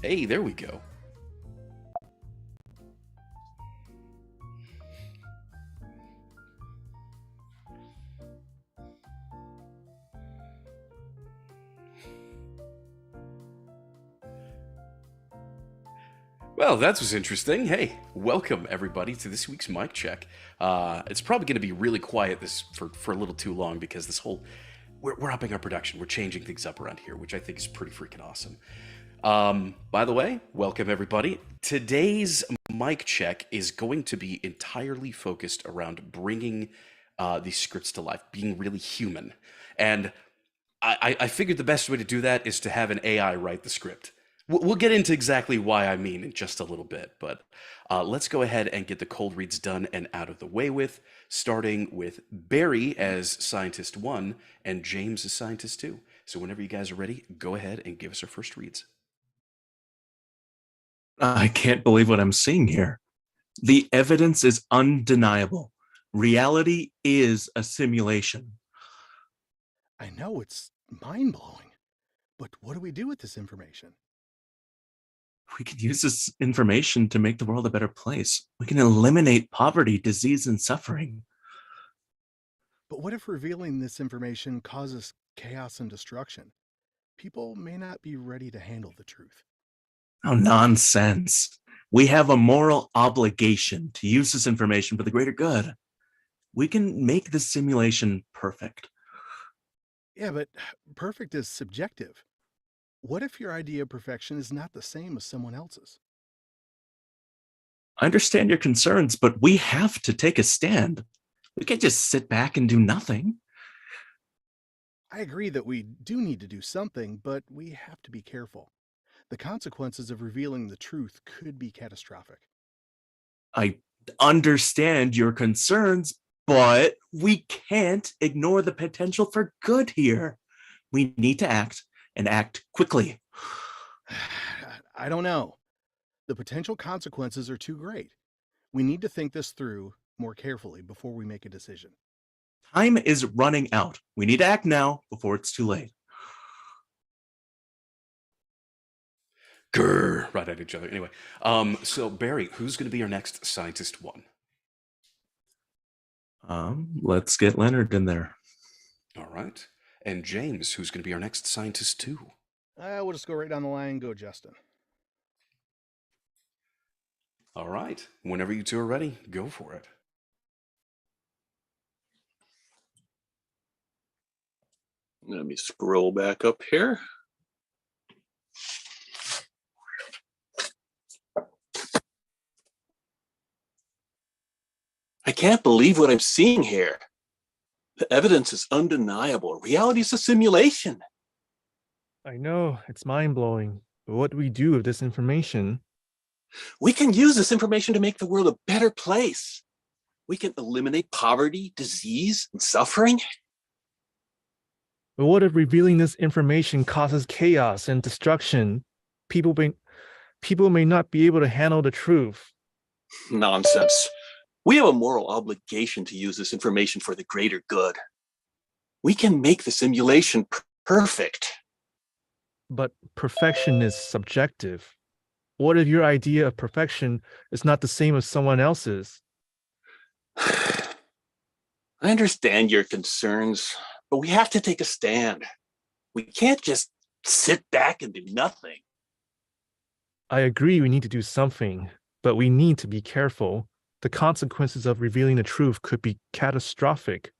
Hey, there we go. Well, that was interesting. Hey, welcome everybody to this week's mic check. It's probably going to be really quiet this for a little too long because this whole we're upping our production. We're changing things up around here, which I think is pretty freaking awesome. By the way, welcome everybody. Today's mic check is going to be entirely focused around bringing these scripts to life, being really human. And I figured the best way to do that is to have an AI write the script. We'll get into exactly why I mean in just a little bit, but let's go ahead and get the cold reads done and out of the way with, starting with Barry as Scientist 1 and James as Scientist 2. So whenever you guys are ready, go ahead and give us our first reads. I can't believe what I'm seeing here. The evidence is undeniable. Reality is a simulation. I know it's mind-blowing, but what do we do with this information? We can use this information to make the world a better place. We can eliminate poverty, disease, and suffering. But what if revealing this information causes chaos and destruction? People may not be ready to handle the truth. Oh, nonsense. We have a moral obligation to use this information for the greater good. We can make this simulation perfect. Yeah, but perfect is subjective. What if your idea of perfection is not the same as someone else's? I understand your concerns, but we have to take a stand. We can't just sit back and do nothing. I agree that we do need to do something, but we have to be careful. The consequences of revealing the truth could be catastrophic. I understand your concerns, but we can't ignore the potential for good here. We need to act and act quickly. I don't know. The potential consequences are too great. We need to think this through more carefully before we make a decision. Time is running out. We need to act now before it's too late. Grr, right at each other. Anyway, so Barry, who's going to be our next Scientist 1? Let's get Leonard in there. All right. And James, who's going to be our next Scientist 2? We'll just go right down the line and go Justin. All right. Whenever you two are ready, go for it. Let me scroll back up here. I can't believe what I'm seeing here. The evidence is undeniable. Reality is a simulation. I know, it's mind-blowing. But what do we do with this information? We can use this information to make the world a better place. We can eliminate poverty, disease, and suffering. But what if revealing this information causes chaos and destruction? People may not be able to handle the truth. Nonsense. We have a moral obligation to use this information for the greater good. We can make the simulation perfect. But perfection is subjective. What if your idea of perfection is not the same as someone else's? I understand your concerns, but we have to take a stand. We can't just sit back and do nothing. I agree we need to do something, but we need to be careful. The consequences of revealing the truth could be catastrophic.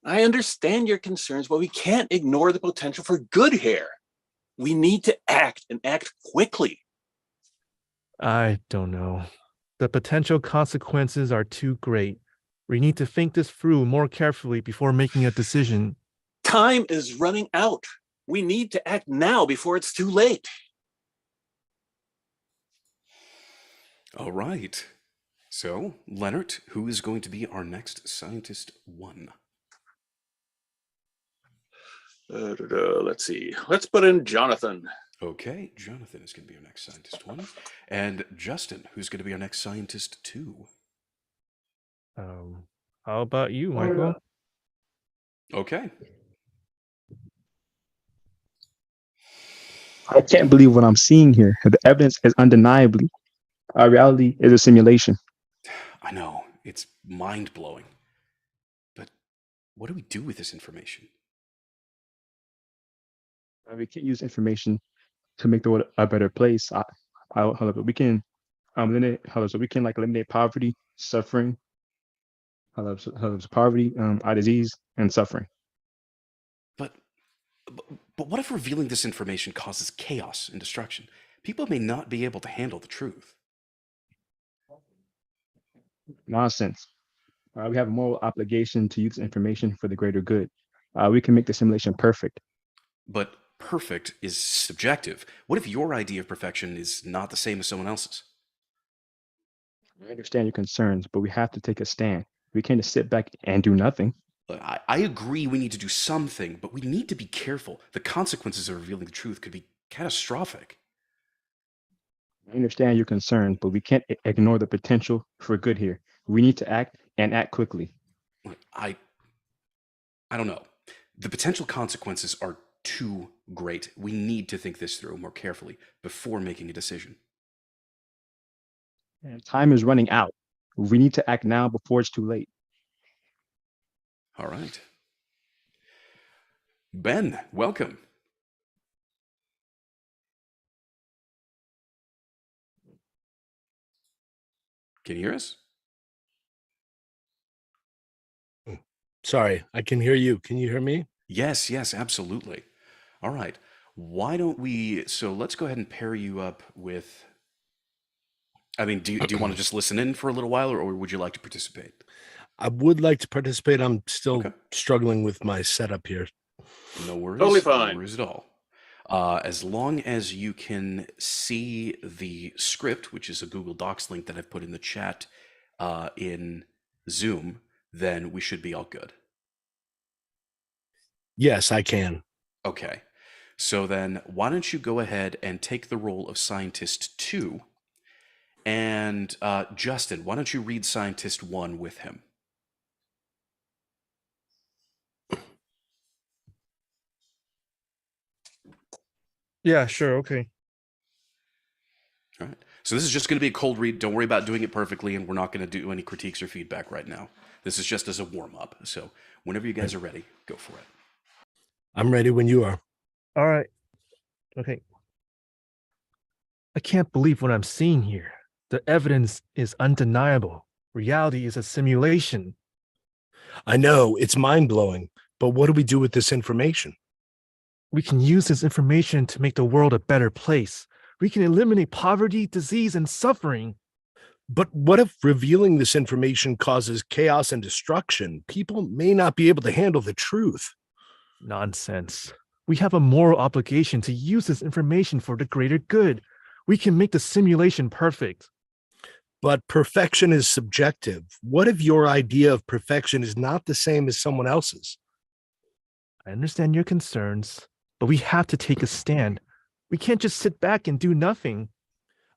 I understand your concerns, but we can't ignore the potential for good here. We need to act and act quickly. I don't know. The potential consequences are too great. We need to think this through more carefully before making a decision. Time is running out. We need to act now before it's too late. All right. So, Leonard, who is going to be our next Scientist 1? Let's see. Let's put in Jonathan. Okay, Jonathan is going to be our next Scientist 1. And Justin, who's going to be our next Scientist 2? How about you, Michael? Okay. I can't believe what I'm seeing here. The evidence is undeniably. Our reality is a simulation. I know, it's mind-blowing. But what do we do with this information? We can't use information to make the world a better place. Hold up, we can eliminate. Hold up, so we can like eliminate poverty, suffering. Hold up, so poverty, eye disease, and suffering. But, but what if revealing this information causes chaos and destruction? People may not be able to handle the truth. Nonsense. We have a moral obligation to use information for the greater good. We can make the simulation perfect. But perfect is subjective. What if your idea of perfection is not the same as someone else's? I understand your concerns, but we have to take a stand. We can't just sit back and do nothing. Look, I agree we need to do something, but we need to be careful. The consequences of revealing the truth could be catastrophic. I understand your concerns, but we can't ignore the potential for good here. We need to act and act quickly. Look, I don't know. The potential consequences are too great. We need to think this through more carefully before making a decision. And time is running out. We need to act now before it's too late. All right. Ben, welcome. Can you hear us? Sorry, I can hear you. Can you hear me? Yes, absolutely. All right. Why don't we, so let's go ahead and pair you up with, I mean, do you want to just listen in for a little while, or would you like to participate? I would like to participate. I'm still Okay. struggling with my setup here. No worries. Totally fine. No worries at all. As long as you can see the script, which is a Google Docs link that I've put in the chat in Zoom, then we should be all good. Yes, I can. Okay. So then why don't you go ahead and take the role of Scientist 2, and Justin, why don't you read Scientist 1 with him? Yeah, sure. Okay. All right. So this is just going to be a cold read. Don't worry about doing it perfectly, and we're not going to do any critiques or feedback right now. This is just as a warm-up. So whenever you guys are ready, go for it. I'm ready when you are. All right. Okay. I can't believe what I'm seeing here. The evidence is undeniable. Reality is a simulation. I know it's mind-blowing, but what do we do with this information? We can use this information to make the world a better place. We can eliminate poverty, disease, and suffering. But what if revealing this information causes chaos and destruction? People may not be able to handle the truth. Nonsense. We have a moral obligation to use this information for the greater good. We can make the simulation perfect. But perfection is subjective. What if your idea of perfection is not the same as someone else's? I understand your concerns, but we have to take a stand. We can't just sit back and do nothing.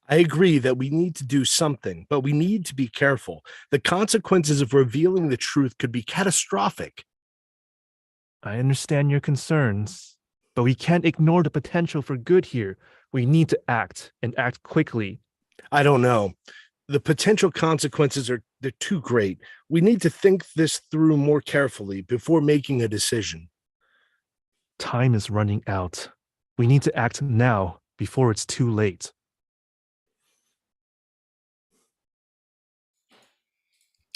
I agree that we need to do something, but we need to be careful. The consequences of revealing the truth could be catastrophic. I understand your concerns, but we can't ignore the potential for good here. We need to act, and act quickly. I don't know. The potential consequences they're too great. We need to think this through more carefully before making a decision. Time is running out. We need to act now before it's too late.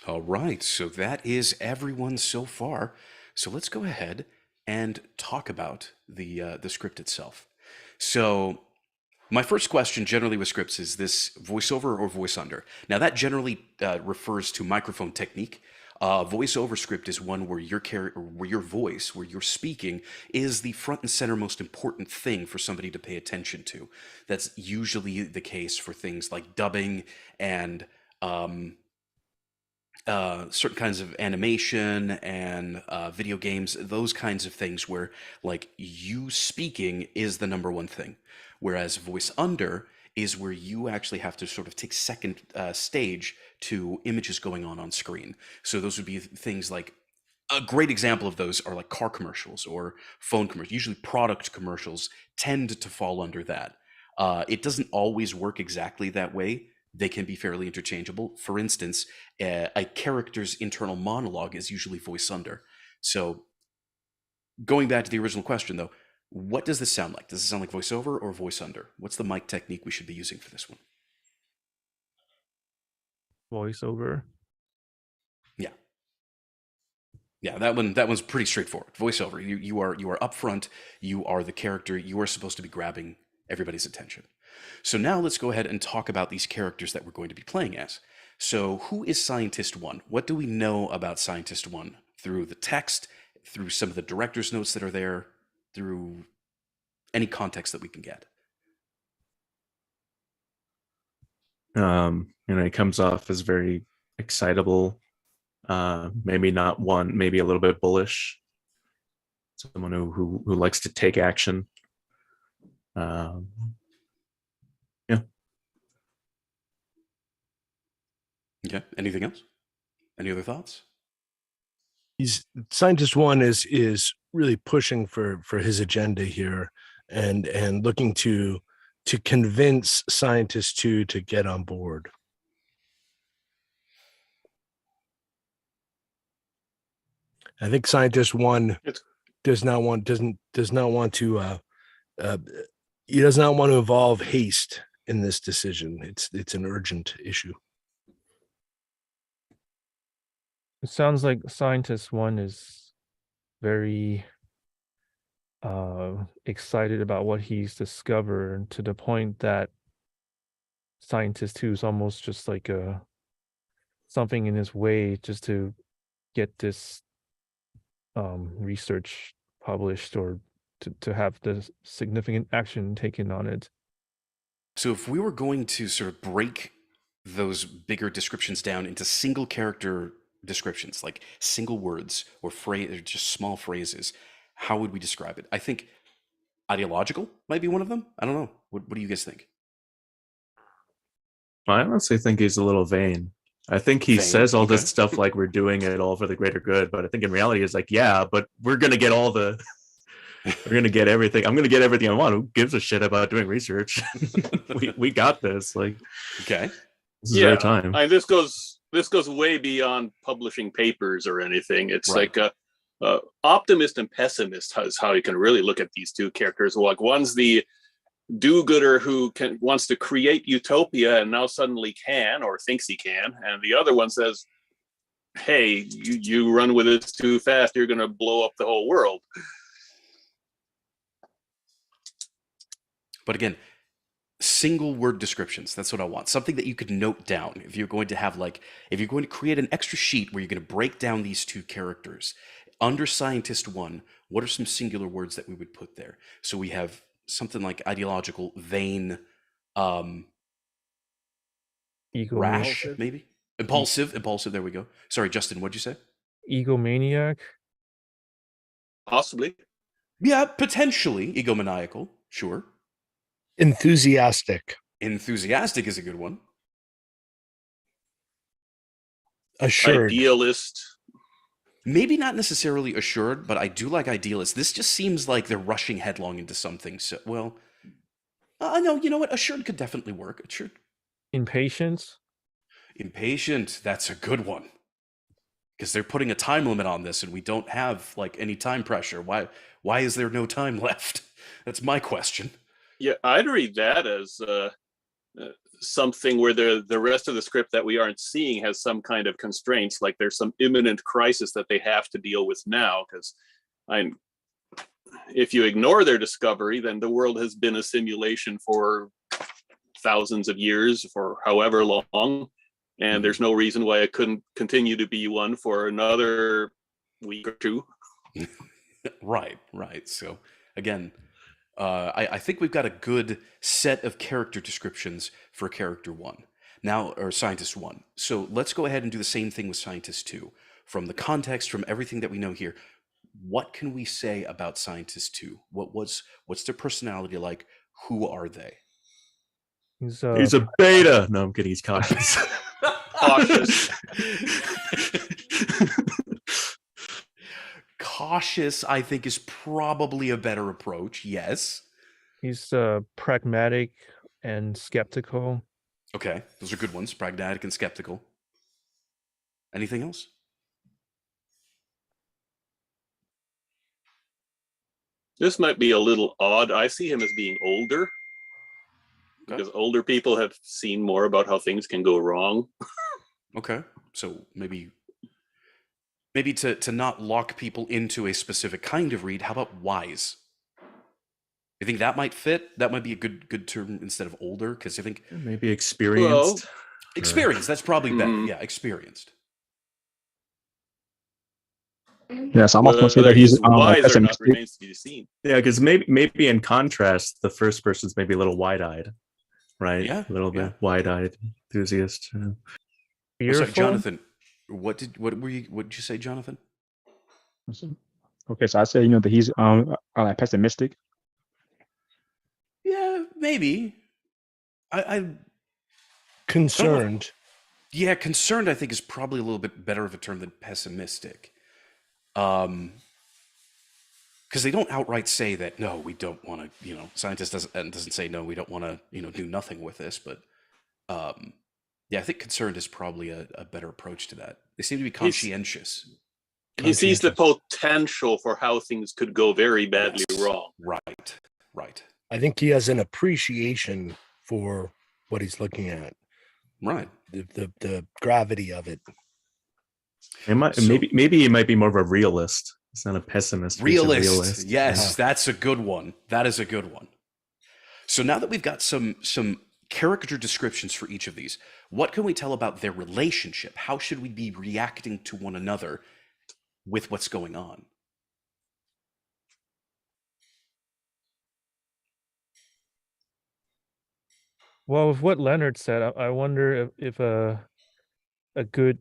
All right, so that is everyone so far. So let's go ahead and talk about the script itself. So my first question generally with scripts is this voiceover or voice under? Now that generally refers to microphone technique. Voiceover script is one where your voice, where you're speaking, is the front and center most important thing for somebody to pay attention to. That's usually the case for things like dubbing and certain kinds of animation and video games, those kinds of things where like you speaking is the number one thing. Whereas voice under is where you actually have to sort of take second stage to images going on screen. So those would be things like A great example of those are like car commercials or phone commercials. Usually product commercials tend to fall under that. It doesn't always work exactly that way. They can be fairly interchangeable. For instance, a character's internal monologue is usually voice under. So going back to the original question though, what does this sound like? Does it sound like voiceover or voice under? What's the mic technique we should be using for this one? VoiceOver. Yeah, that one's pretty straightforward. VoiceOver. You are upfront. You are the character. You are supposed to be grabbing everybody's attention. So now let's go ahead and talk about these characters that we're going to be playing as. So who is Scientist One? What do we know about Scientist One through the text, through some of the director's notes that are there, through any context that we can get? He comes off as very excitable. Maybe not one, maybe a little bit bullish. Someone who likes to take action. Yeah. Okay. Anything else? Any other thoughts? Scientist One is really pushing for his agenda here, and looking to convince Scientist Two to get on board. I think Scientist One does not want to he does not want to involve haste in this decision. It's an urgent issue. It sounds like Scientist One is very excited about what he's discovered, to the point that Scientist Two is almost just like something in his way just to get this research published, or to have the significant action taken on it. So if we were going to sort of break those bigger descriptions down into single character descriptions, like single words or phrase, or just small phrases, how would we describe it? I think ideological might be one of them. I don't know. What do you guys think? I honestly think he's a little vain. I think he says all this stuff like we're doing it all for the greater good, but I think in reality it's like, yeah, but we're gonna get we're gonna get everything. I'm gonna get everything I want. Who gives a shit about doing research? we got this. Like, okay, this is our time. This goes way beyond publishing papers or anything. It's right. Like optimist and pessimist is how you can really look at these two characters. Like, one's the do-gooder who wants to create utopia and now suddenly can, or thinks he can, and the other one says, hey, you run with this too fast, you're going to blow up the whole world. But again, single word descriptions, that's what I want. Something that you could note down. If you're going to have if you're going to create an extra sheet where you're going to break down these two characters, under Scientist One, what are some singular words that we would put there? So we have something like ideological, vain, rash, maybe? Impulsive, there we go. Sorry, Justin, what'd you say? Egomaniac? Possibly. Yeah, potentially. Egomaniacal, sure. Enthusiastic. Enthusiastic is a good one. Assured. Idealist. Maybe not necessarily assured, but I do like idealist. This just seems like they're rushing headlong into something. So, well, no, you know what? Assured could definitely work. Assured. Impatient? Impatient, that's a good one. Because they're putting a time limit on this, and we don't have any time pressure. Why is there no time left? That's my question. Yeah, I'd read that as something where the rest of the script that we aren't seeing has some kind of constraints, like there's some imminent crisis that they have to deal with now. Because if you ignore their discovery, then the world has been a simulation for thousands of years, for however long, and there's no reason why it couldn't continue to be one for another week or two. Right. So again, I think we've got a good set of character descriptions for character one now, or Scientist One. So let's go ahead and do the same thing with Scientist Two. From the context, from everything that we know here, what can we say about Scientist Two? What's their personality like? Who are they? He's a beta. No, I'm kidding. He's cautious. Cautious. cautious, I think, is probably a better approach. Yes. He's pragmatic and skeptical. Okay, those are good ones. Pragmatic and skeptical. Anything else? This might be a little odd. I see him as being older, because older people have seen more about how things can go wrong. Okay, so maybe to not lock people into a specific kind of read, how about wise? You think that might fit? That might be a good term instead of older, because I think maybe experienced. Experienced, that's probably better. Yeah, experienced. Yes, I'm also going to say that he's wise or not remains to be seen. Yeah, because maybe in contrast, the first person's maybe a little wide-eyed, right? Yeah, a little bit wide-eyed enthusiast. Oh, sorry, Jonathan. What did you say, Jonathan? Okay, so I say that he's like pessimistic. Yeah, maybe. I concerned. Yeah, concerned, I think, is probably a little bit better of a term than pessimistic. Because they don't outright say that, no, we don't want to, scientist doesn't say, no, we don't want to, do nothing with this. But yeah, I think concerned is probably a better approach to that. They seem to be conscientious. He sees the potential for how things could go very badly wrong. Right. I think he has an appreciation for what he's looking at. Right. The gravity of it. Maybe he might be more of a realist. He's not a pessimist. Realist. Yes, that's a good one. That is a good one. So now that we've got some character descriptions for each of these, what can we tell about their relationship? How should we be reacting to one another with what's going on? Well, with what Leonard said, I wonder if a good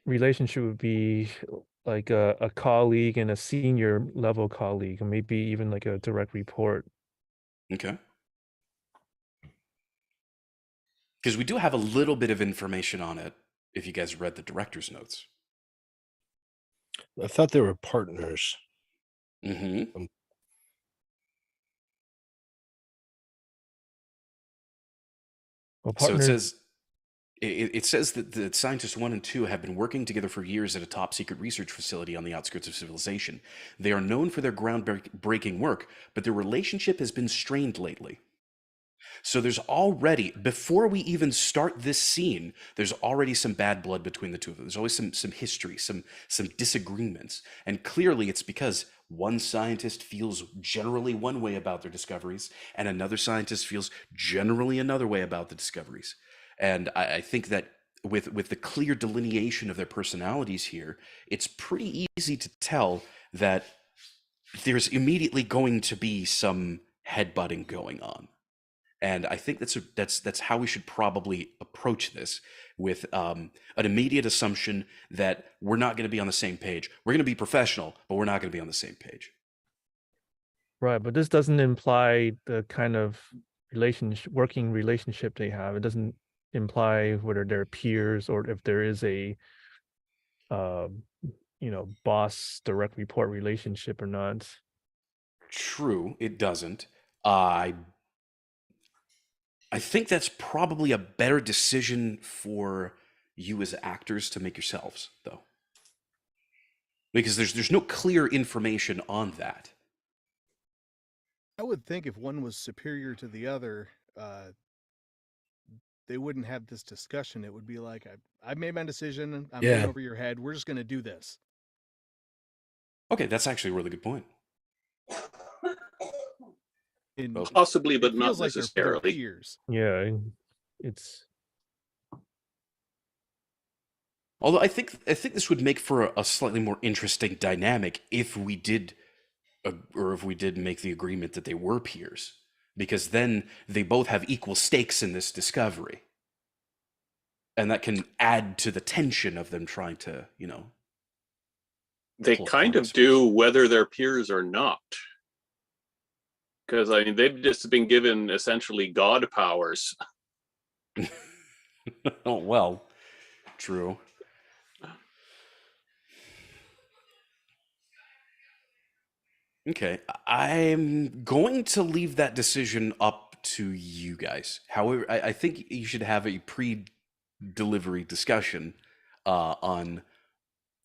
relationship would be like a colleague and a senior level colleague, or maybe even like a direct report. Okay. Because we do have a little bit of information on it, if you guys read the director's notes. I thought they were partners. Mm-hmm. Well, so it says that the scientists 1 and 2 have been working together for years at a top secret research facility on the outskirts of civilization. They are known for their groundbreaking work, but their relationship has been strained lately. So there's already, before we even start this scene, there's already some bad blood between the two of them. There's always some history, some disagreements. And clearly it's because one scientist feels generally one way about their discoveries, and another scientist feels generally another way about the discoveries. And I think that with the clear delineation of their personalities here, it's pretty easy to tell that there's immediately going to be some headbutting going on. And I think that's how we should probably approach this, with an immediate assumption that we're not going to be on the same page. We're going to be professional, but we're not going to be on the same page. Right, but this doesn't imply the kind of working relationship they have. It doesn't imply whether they're peers or if there is a boss direct report relationship or not. True, it doesn't. I think that's probably a better decision for you as actors to make yourselves, though, because there's no clear information on that. I would think if one was superior to the other, they wouldn't have this discussion. It would be like, I've made my decision. I'm in over your head. We're just going to do this. Okay, that's actually a really good point. Possibly, but not necessarily. Like peers. Yeah, it's. Although I think this would make for a slightly more interesting dynamic if we did make the agreement that they were peers, because then they both have equal stakes in this discovery, and that can add to the tension of them trying to, They kind of do, whether they're peers or not. Because they've just been given essentially god powers. Oh, well, true. Okay, I'm going to leave that decision up to you guys. However, I think you should have a pre-delivery discussion on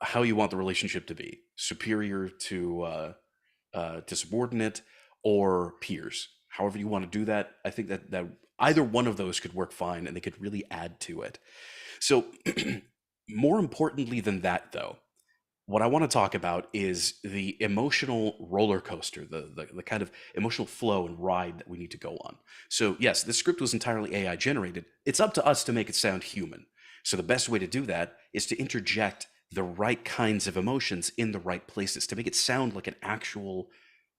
how you want the relationship to be: superior to subordinate, or peers. However you want to do that, I think that either one of those could work fine, and they could really add to it. So, more importantly than that, though, what I want to talk about is the emotional roller coaster, the kind of emotional flow and ride that we need to go on. So, yes, this script was entirely AI generated. It's up to us to make it sound human. So, the best way to do that is to interject the right kinds of emotions in the right places to make it sound like an actual,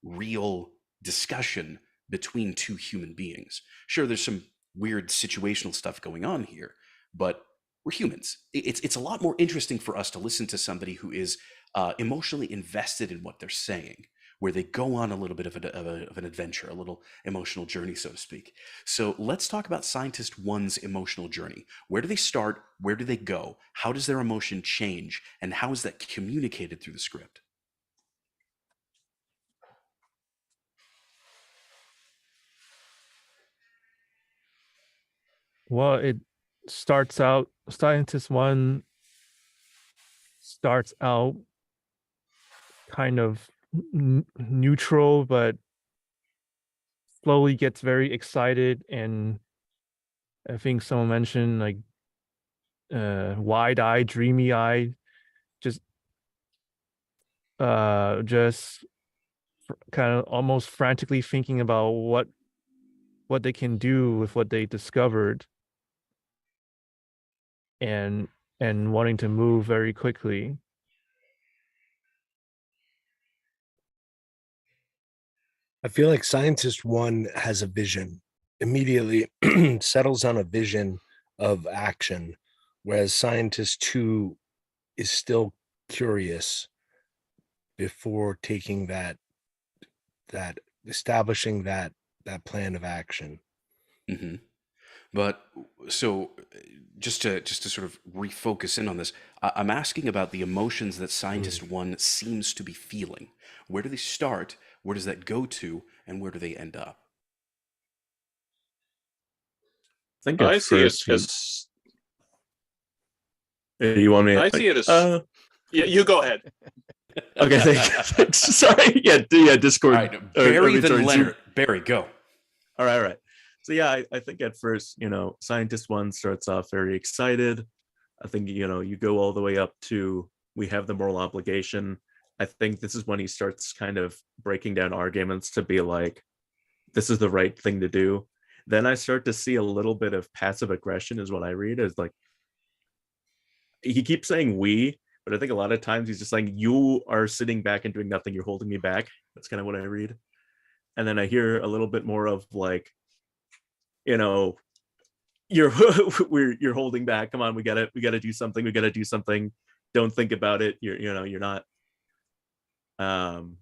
real discussion between two human beings. Sure, there's some weird situational stuff going on here, but we're humans. It's a lot more interesting for us to listen to somebody who is emotionally invested in what they're saying, where they go on a little bit of an adventure, a little emotional journey, so to speak. So let's talk about Scientist One's emotional journey. Where do they start? Where do they go? How does their emotion change? And how is that communicated through the script? Well, it starts out, Scientist One starts out kind of neutral, but slowly gets very excited. And I think someone mentioned like wide-eyed, dreamy-eyed, just kind of almost frantically thinking about what they can do with what they discovered, and wanting to move very quickly. I feel like Scientist One has a vision, immediately settles on a vision of action, whereas Scientist Two is still curious before taking that establishing that plan of action. Mm-hmm. But so just to sort of refocus in on this, I'm asking about the emotions that Scientist One seems to be feeling. Where do they start? Where does that go to? And where do they end up? I think I at see it first as. you want me? I see it as. Yeah, you go ahead. Okay, thanks. Sorry. Yeah, Discord. All right, Barry, then Leonard. Barry, go. All right. So yeah, I think at first, Scientist One starts off very excited. I think, you go all the way up to we have the moral obligation. I think this is when he starts kind of breaking down arguments to be like, this is the right thing to do. Then I start to see a little bit of passive aggression is what I read, is like, he keeps saying we, but I think a lot of times he's just like, you are sitting back and doing nothing. You're holding me back. That's kind of what I read. And then I hear a little bit more of like, you're you're holding back. Come on, we gotta do something. We gotta do something. Don't think about it. You're not. And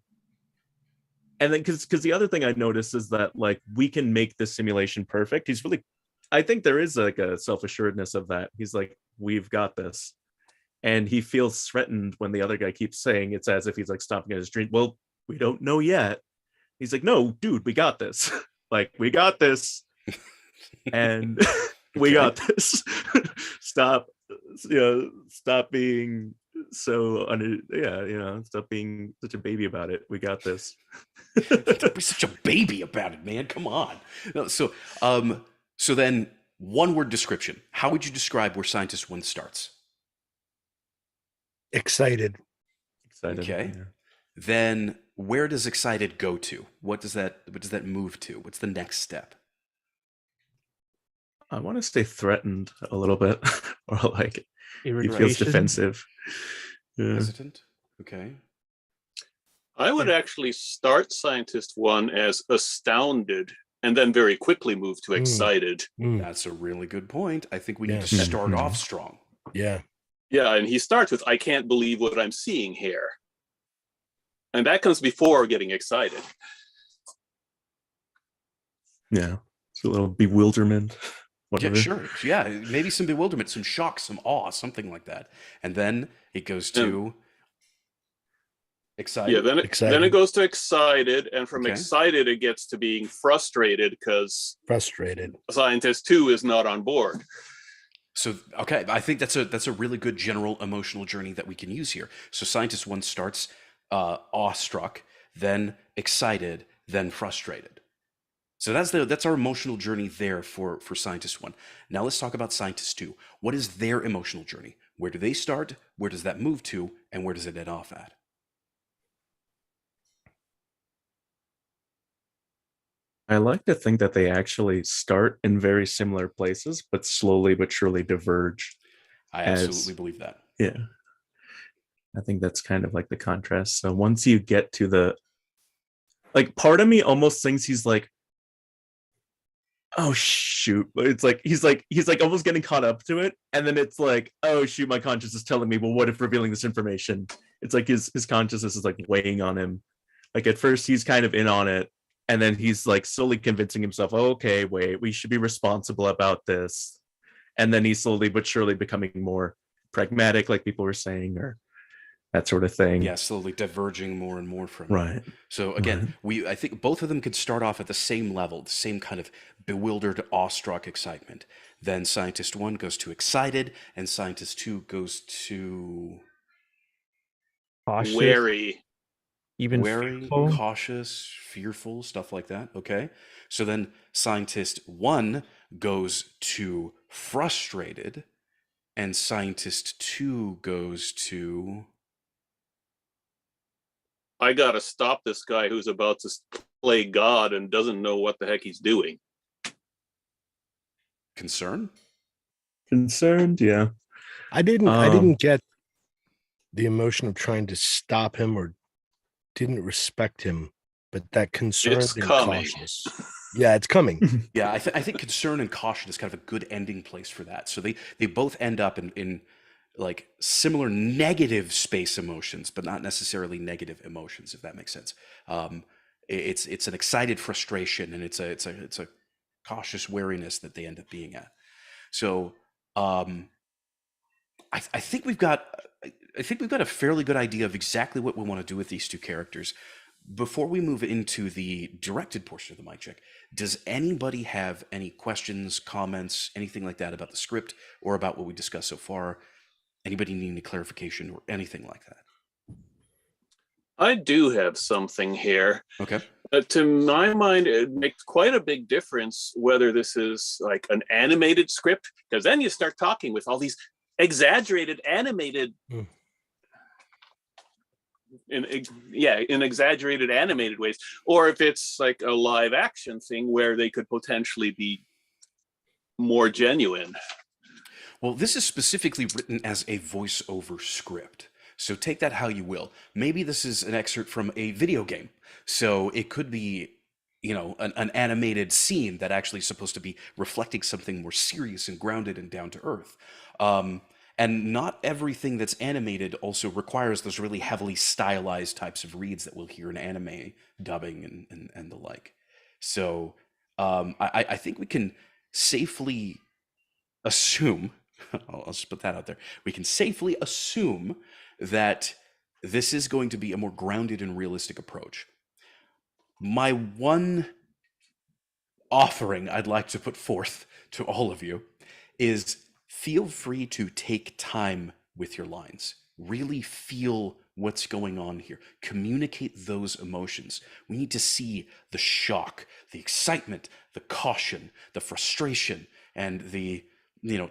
then because the other thing I noticed is that like we can make this simulation perfect. He's really, I think there is like a self-assuredness of that. He's like, we've got this. And he feels threatened when the other guy keeps saying it's as if he's like stopping at his dream. Well, we don't know yet. He's like, no, dude, we got this. Like, we got this. And we got this. Stop being so stop being such a baby about it. We got this. Don't be such a baby about it, man. Come on. No, so then one word description. How would you describe where Scientist One starts? Excited. Okay. Yeah. Then where does excited go to? What does that move to? What's the next step? I want to say threatened a little bit, or like he feels defensive. Yeah. Hesitant. Okay. I would actually start Scientist One as astounded and then very quickly move to excited. That's a really good point. I think we need to start off strong. Yeah. Yeah, and he starts with, I can't believe what I'm seeing here. And that comes before getting excited. Yeah. It's a little bewilderment. Whatever. Yeah, sure. Yeah, maybe some bewilderment, some shock, some awe, something like that. And then it goes to... Excited. Yeah, then it goes to excited, and from Okay. excited it gets to being frustrated because Frustrated. scientist 2 is not on board. So, okay, I think that's a really good general emotional journey that we can use here. So scientist 1 starts awestruck, then excited, then frustrated. So that's our emotional journey there for scientist 1. Now let's talk about scientist 2. What is their emotional journey? Where do they start? Where does that move to? And where does it end off at? I like to think that they actually start in very similar places, but slowly but surely diverge. I absolutely believe that. Yeah. I think that's kind of like the contrast. So once you get to the, like, part of me almost thinks he's like, oh shoot. It's like he's like almost getting caught up to it. And then it's like, oh shoot, my conscience is telling me, well, what if revealing this information? It's like his consciousness is like weighing on him. Like at first he's kind of in on it. And then he's like slowly convincing himself, oh, okay, wait, we should be responsible about this. And then he's slowly but surely becoming more pragmatic, like people were saying, or that sort of thing. Yeah, slowly diverging more and more from right. it. So again, I think both of them could start off at the same level, the same kind of bewildered, awestruck excitement. Then scientist 1 goes to excited, and scientist 2 goes to Cautious, Wary. even wary, fearful. cautious, fearful, stuff like that. Okay. So then scientist 1 goes to frustrated, and scientist 2 goes to I gotta stop this guy who's about to play God and doesn't know what the heck he's doing. concern. Concerned, yeah. I didn't get the emotion of trying to stop him or didn't respect him, but that concern It's and coming. cautious. Yeah, it's coming. Yeah, I think concern and caution is kind of a good ending place for that. So they both end up in like similar negative space emotions, but not necessarily negative emotions, if that makes sense. It's an excited frustration, and it's a cautious wariness that they end up being at. So I think we've got a fairly good idea of exactly what we want to do with these two characters. Before we move into the directed portion of the mic check, does anybody have any questions, comments, anything like that about the script or about what we discussed so far? Anybody need any clarification or anything like that? I do have something here. Okay. To my mind, it makes quite a big difference whether this is like an animated script, because then you start talking with all these exaggerated animated in exaggerated animated ways, or if it's like a live action thing where they could potentially be more genuine. Well, this is specifically written as a voiceover script, so take that how you will. Maybe this is an excerpt from a video game, so it could be, you know, an animated scene that actually is supposed to be reflecting something more serious and grounded and down to earth. And not everything that's animated also requires those really heavily stylized types of reads that we'll hear in anime dubbing and the like. So I think we can safely assume, I'll just put that out there, we can safely assume that this is going to be a more grounded and realistic approach. My one offering I'd like to put forth to all of you is feel free to take time with your lines. Really feel what's going on here. Communicate those emotions. We need to see the shock, the excitement, the caution, the frustration, and the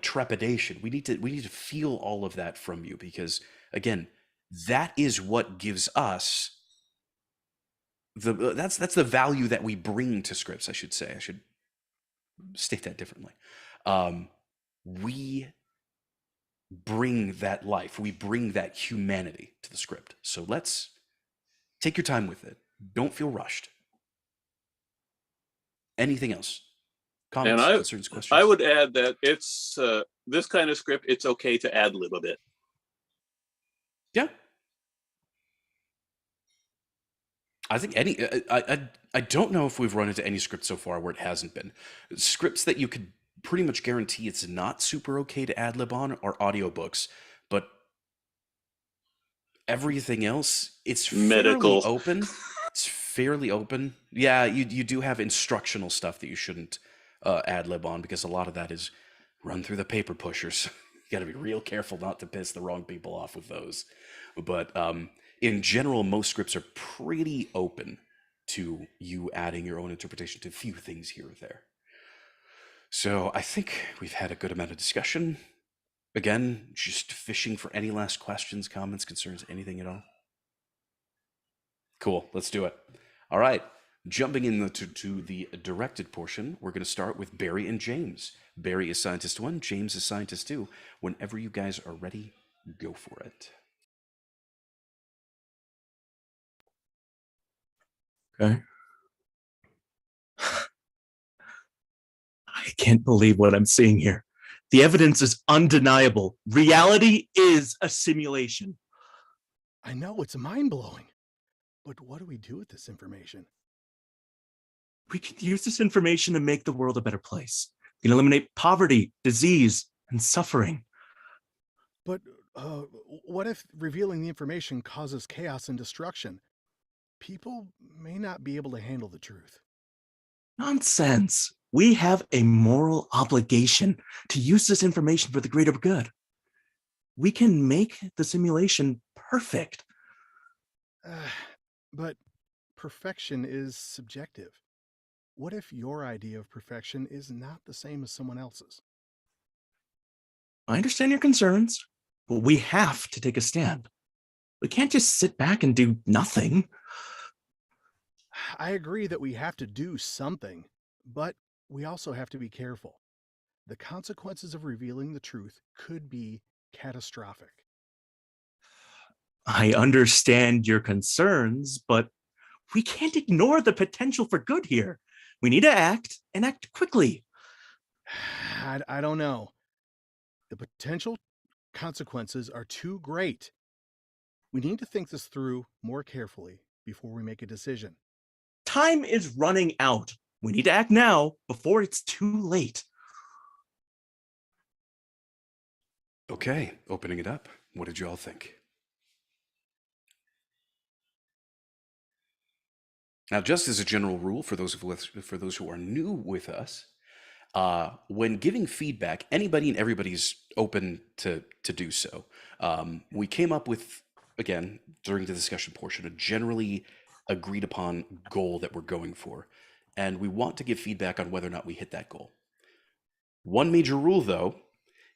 trepidation. We need to feel all of that from you, because again, that is what gives us that's the value that we bring to scripts. I should say. I should state that differently. We bring that life, we bring that humanity to the script. So let's take your time with it. Don't feel rushed. Anything else? Comments, concerns, questions? I would add that it's this kind of script, it's okay to ad-lib a bit. Yeah. I think I don't know if we've run into any script so far where it hasn't been. Scripts that you could pretty much guarantee it's not super okay to ad-lib on are audiobooks, but Everything else, it's Medical. fairly open. It's fairly open. Yeah, you do have instructional stuff that you shouldn't ad lib on, because a lot of that is run through the paper pushers. You got to be real careful not to piss the wrong people off with those. But in general, most scripts are pretty open to you adding your own interpretation to a few things here or there. So I think we've had a good amount of discussion. Again, just fishing for any last questions, comments, concerns, anything at all. Cool, let's do it. All right, jumping to the directed portion, we're going to start with Barry and James. Barry is Scientist 1, James is Scientist 2. Whenever you guys are ready, go for it. Okay. I can't believe what I'm seeing here. The evidence is undeniable. Reality is a simulation. I know, it's mind-blowing. But what do we do with this information? We can use this information to make the world a better place. We can eliminate poverty, disease, and suffering. But what if revealing the information causes chaos and destruction? People may not be able to handle the truth. Nonsense. We have a moral obligation to use this information for the greater good. We can make the simulation perfect. But perfection is subjective. What if your idea of perfection is not the same as someone else's? I understand your concerns, but we have to take a stand. We can't just sit back and do nothing. I agree that we have to do something, but we also have to be careful. The consequences of revealing the truth could be catastrophic. I understand your concerns, but we can't ignore the potential for good here. We need to act, and act quickly. I don't know. The potential consequences are too great. We need to think this through more carefully before we make a decision. Time is running out. We need to act now before it's too late. Okay, opening it up. What did you all think? Now, just as a general rule, for those who are new with us, when giving feedback, anybody and everybody's open to do so. We came up with, again, during the discussion portion, a generally agreed upon goal that we're going for, and we want to give feedback on whether or not we hit that goal. One major rule, though,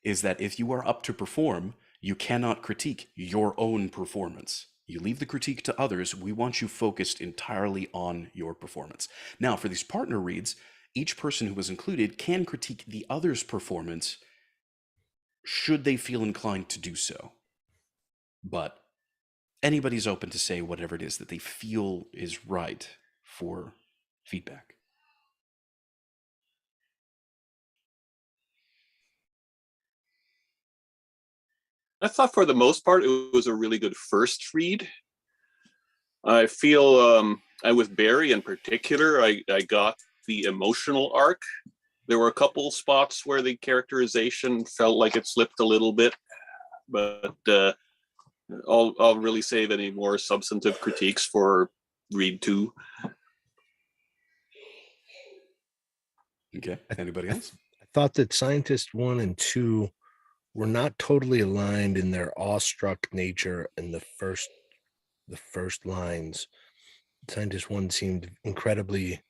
is that if you are up to perform, you cannot critique your own performance. You leave the critique to others. We want you focused entirely on your performance. Now, for these partner reads, each person who was included can critique the other's performance should they feel inclined to do so. But anybody's open to say whatever it is that they feel is right for feedback. I thought for the most part it was a really good first read. I feel with Barry in particular, I got the emotional arc. There were a couple spots where the characterization felt like it slipped a little bit, but I'll really save any more substantive critiques for read 2. Okay, anybody else? I thought that Scientist 1 and 2 were not totally aligned in their awestruck nature in the first lines. Scientist 1 seemed incredibly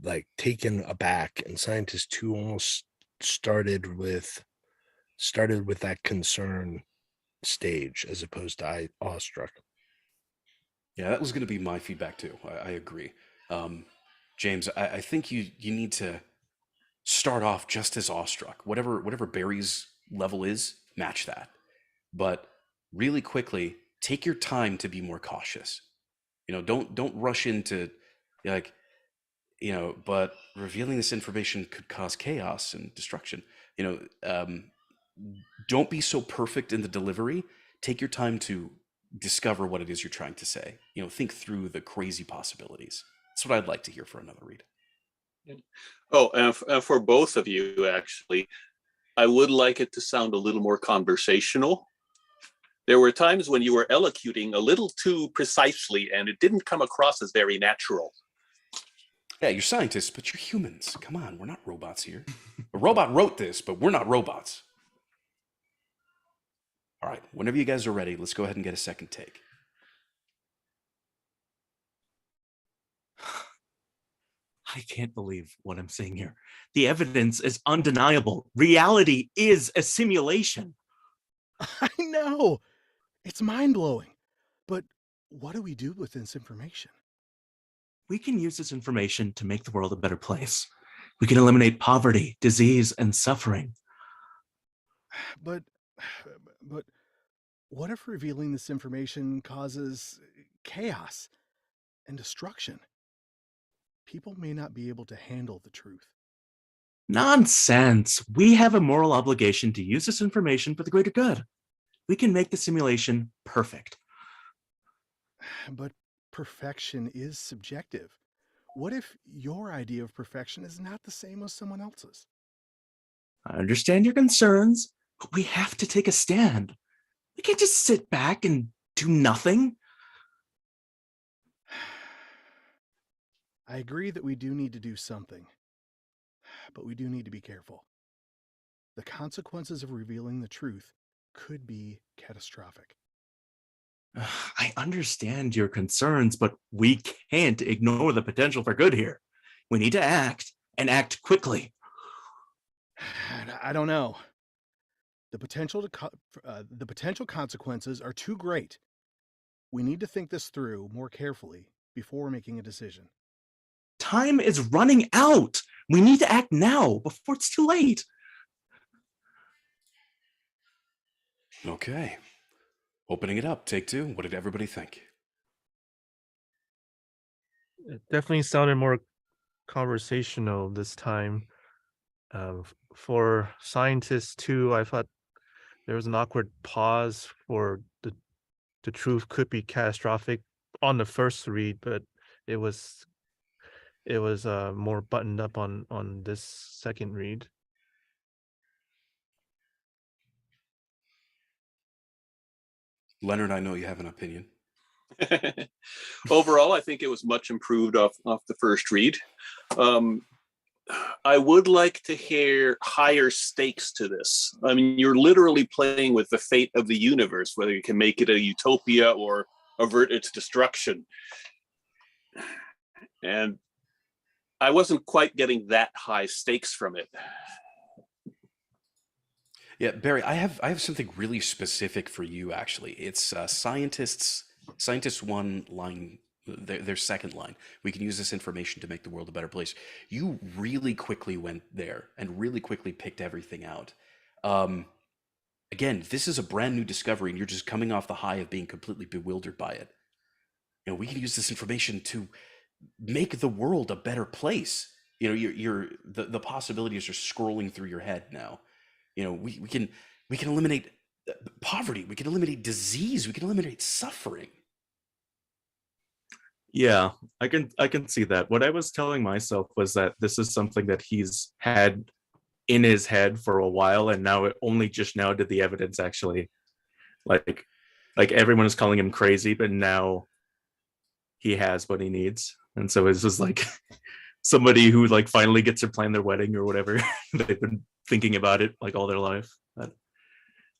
like taken aback, and Scientist 2 almost started with that concern stage as opposed to awestruck. Yeah, that was going to be my feedback too. I agree. James, I think you need to start off just as awestruck. Whatever Barry's level is, match that. But really quickly, take your time to be more cautious. Don't rush into like, but revealing this information could cause chaos and destruction. Don't be so perfect in the delivery. Take your time to discover what it is you're trying to say. Think through the crazy possibilities. That's what I'd like to hear for another read. Oh, and for both of you, actually, I would like it to sound a little more conversational. There were times when you were elocuting a little too precisely, and it didn't come across as very natural. Yeah, you're scientists, but you're humans. Come on, we're not robots here. A robot wrote this, but we're not robots. All right, whenever you guys are ready, let's go ahead and get a second take. I can't believe what I'm saying here. The evidence is undeniable. Reality is a simulation. I know. It's mind-blowing. But what do we do with this information? We can use this information to make the world a better place. We can eliminate poverty, disease, and suffering. But what if revealing this information causes chaos and destruction? People may not be able to handle the truth. Nonsense. We have a moral obligation to use this information for the greater good. We can make the simulation perfect. But perfection is subjective. What if your idea of perfection is not the same as someone else's? I understand your concerns, but we have to take a stand. We can't just sit back and do nothing. I agree that we do need to do something, but we do need to be careful. The consequences of revealing the truth could be catastrophic. I understand your concerns, but we can't ignore the potential for good here. We need to act, and act quickly. I don't know. The potential consequences are too great. We need to think this through more carefully before making a decision. Time is running out. We need to act now before it's too late. Okay. Opening it up, take two. What did everybody think? It definitely sounded more conversational this time. For scientists too, I thought there was an awkward pause for the truth could be catastrophic on the first read, but it was more buttoned up on this second read. Leonard, I know you have an opinion. Overall, I think it was much improved off the first read. I would like to hear higher stakes to this. I mean, you're literally playing with the fate of the universe, whether you can make it a utopia or avert its destruction. And I wasn't quite getting that high stakes from it. Yeah, Barry, I have something really specific for you. Actually, it's scientists one line, their second line. We can use this information to make the world a better place. You really quickly went there and really quickly picked everything out. Again, this is a brand new discovery, and you're just coming off the high of being completely bewildered by it. You know, we can use this information to make the world a better place. You know, the possibilities are scrolling through your head now. You know, we can eliminate poverty, we can eliminate disease, we can eliminate suffering. Yeah, I can see that. What I was telling myself was that this is something that he's had in his head for a while, and now only just now did the evidence actually like everyone is calling him crazy, but now he has what he needs. And so it's just like somebody who like finally gets to plan their wedding or whatever. They've been thinking about it like all their life. But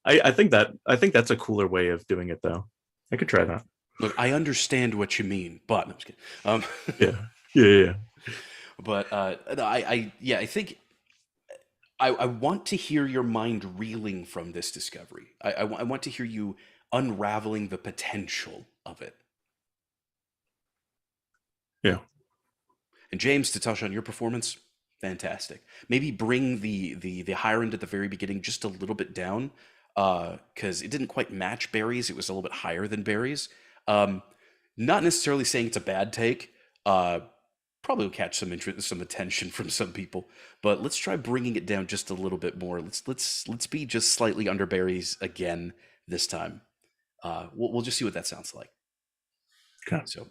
I think that's a cooler way of doing it, though. I could try that. Look, I understand what you mean, but no, I'm just kidding. Yeah. But I think I want to hear your mind reeling from this discovery. I want to hear you unraveling the potential of it. Yeah. And James, to touch on your performance, fantastic. Maybe bring the higher end at the very beginning just a little bit down, because it didn't quite match Barry's. It was a little bit higher than Barry's. Not necessarily saying it's a bad take. Probably will catch some interest, some attention from some people. But let's try bringing it down just a little bit more. Let's be just slightly under Barry's again this time. We'll just see what that sounds like. Okay. So,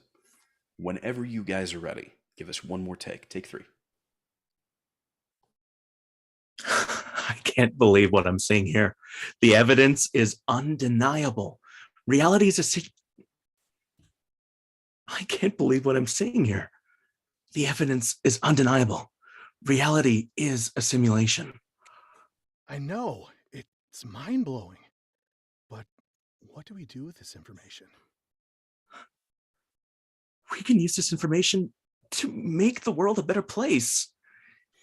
whenever you guys are ready, give us one more take. Take three. I can't believe what I'm seeing here. The evidence is undeniable. Reality is I can't believe what I'm seeing here. The evidence is undeniable. Reality is a simulation. I know, it's mind-blowing. But what do we do with this information? We can use this information to make the world a better place.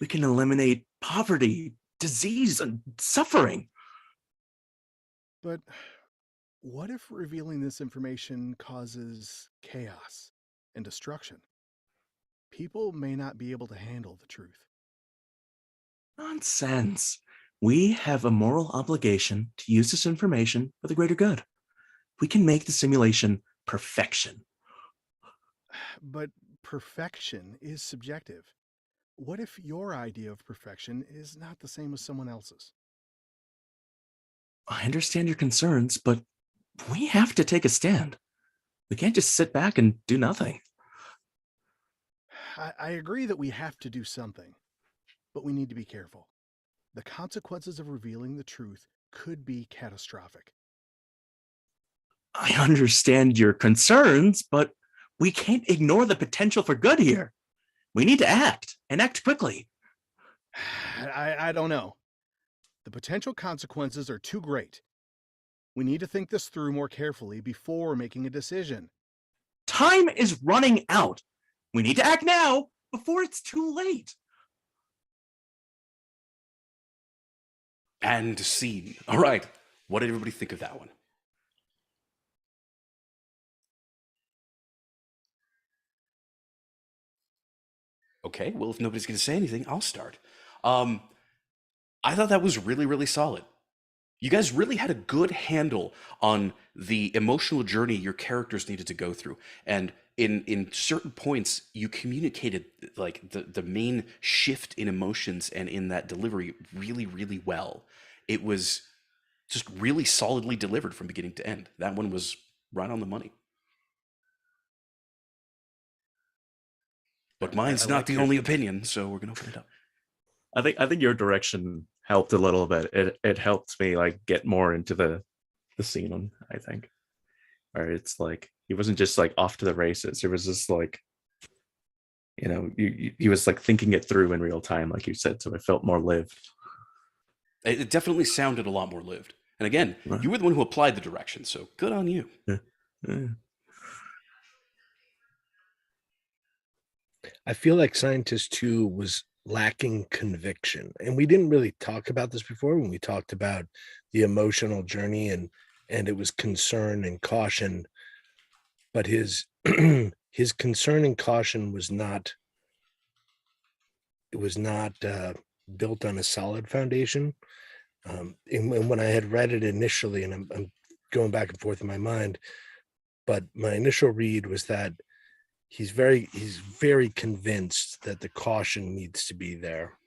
We can eliminate poverty, disease, and suffering. But what if revealing this information causes chaos and destruction? People may not be able to handle the truth. Nonsense. We have a moral obligation to use this information for the greater good. We can make the simulation perfection. But perfection is subjective. What if your idea of perfection is not the same as someone else's? I understand your concerns, but we have to take a stand. We can't just sit back and do nothing. I agree that we have to do something, but we need to be careful. The consequences of revealing the truth could be catastrophic. I understand your concerns, but we can't ignore the potential for good here. We need to act, and act quickly. I don't know. The potential consequences are too great. We need to think this through more carefully before making a decision. Time is running out. We need to act now before it's too late. And scene. All right. What did everybody think of that one? Okay, well, if nobody's going to say anything, I'll start. I thought that was really, really solid. You guys really had a good handle on the emotional journey your characters needed to go through. And in certain points, you communicated like the main shift in emotions and in that delivery really, really well. It was just really solidly delivered from beginning to end. That one was right on the money. But mine's not the only opinion, so we're gonna open it up. I think your direction helped a little bit. It helped me like get more into the scene. I think, or it's like he wasn't just like off to the races. It was just like, you know, he was like thinking it through in real time, like you said. So it felt more lived. It definitely sounded a lot more lived. And again, Right. you were the one who applied the direction, so good on you. Yeah. Yeah. I feel like Scientist 2 was lacking conviction. And we didn't really talk about this before when we talked about the emotional journey and it was concern and caution. But his his concern and caution was not built on a solid foundation. And when I had read it initially, and I'm going back and forth in my mind, but my initial read was that he's very convinced that the caution needs to be there.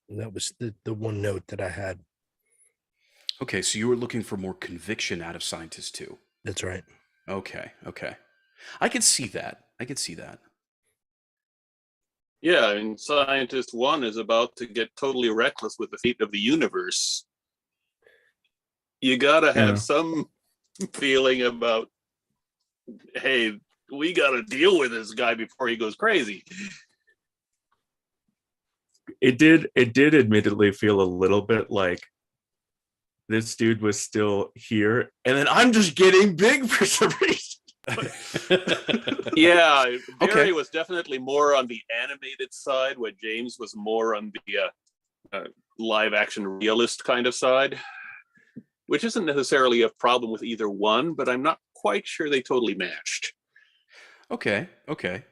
And that was the one note that I had. Okay, so you were looking for more conviction out of Scientist 2. That's right. Okay. I could see that. Yeah, I mean, Scientist 1 is about to get totally reckless with the fate of the universe. You gotta have some feeling about, hey, we gotta deal with this guy before he goes crazy. It did admittedly feel a little bit like this dude was still here, and then I'm just getting big for some reason. Yeah, Barry was definitely more on the animated side, where James was more on the live action realist kind of side, which isn't necessarily a problem with either one, but I'm not quite sure they totally matched. Okay.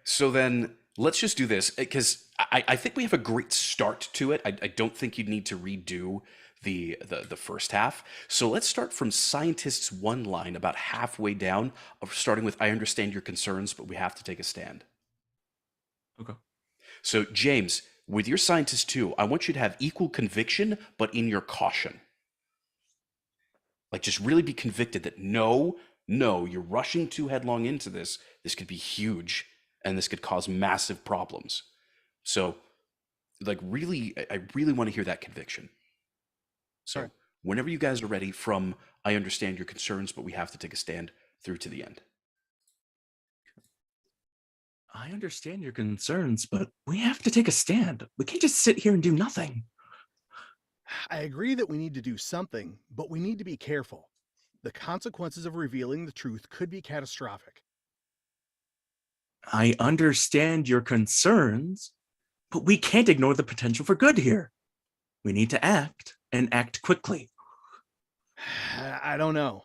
So then let's just do this, because I think we have a great start to it. I don't think you'd need to redo the first half. So let's start from Scientist's one line about halfway down, starting with, I understand your concerns, but we have to take a stand. Okay. So James, with your Scientist 2, I want you to have equal conviction, but in your caution. Like, just really be convicted that no, you're rushing too headlong into this. This could be huge, and this could cause massive problems. So, like, really, I really want to hear that conviction. So, whenever you guys are ready, from I understand your concerns, but we have to take a stand through to the end. I understand your concerns, but we have to take a stand. We can't just sit here and do nothing. I agree that we need to do something, but we need to be careful. The consequences of revealing the truth could be catastrophic. I understand your concerns, but we can't ignore the potential for good here. We need to act, and act quickly. I don't know.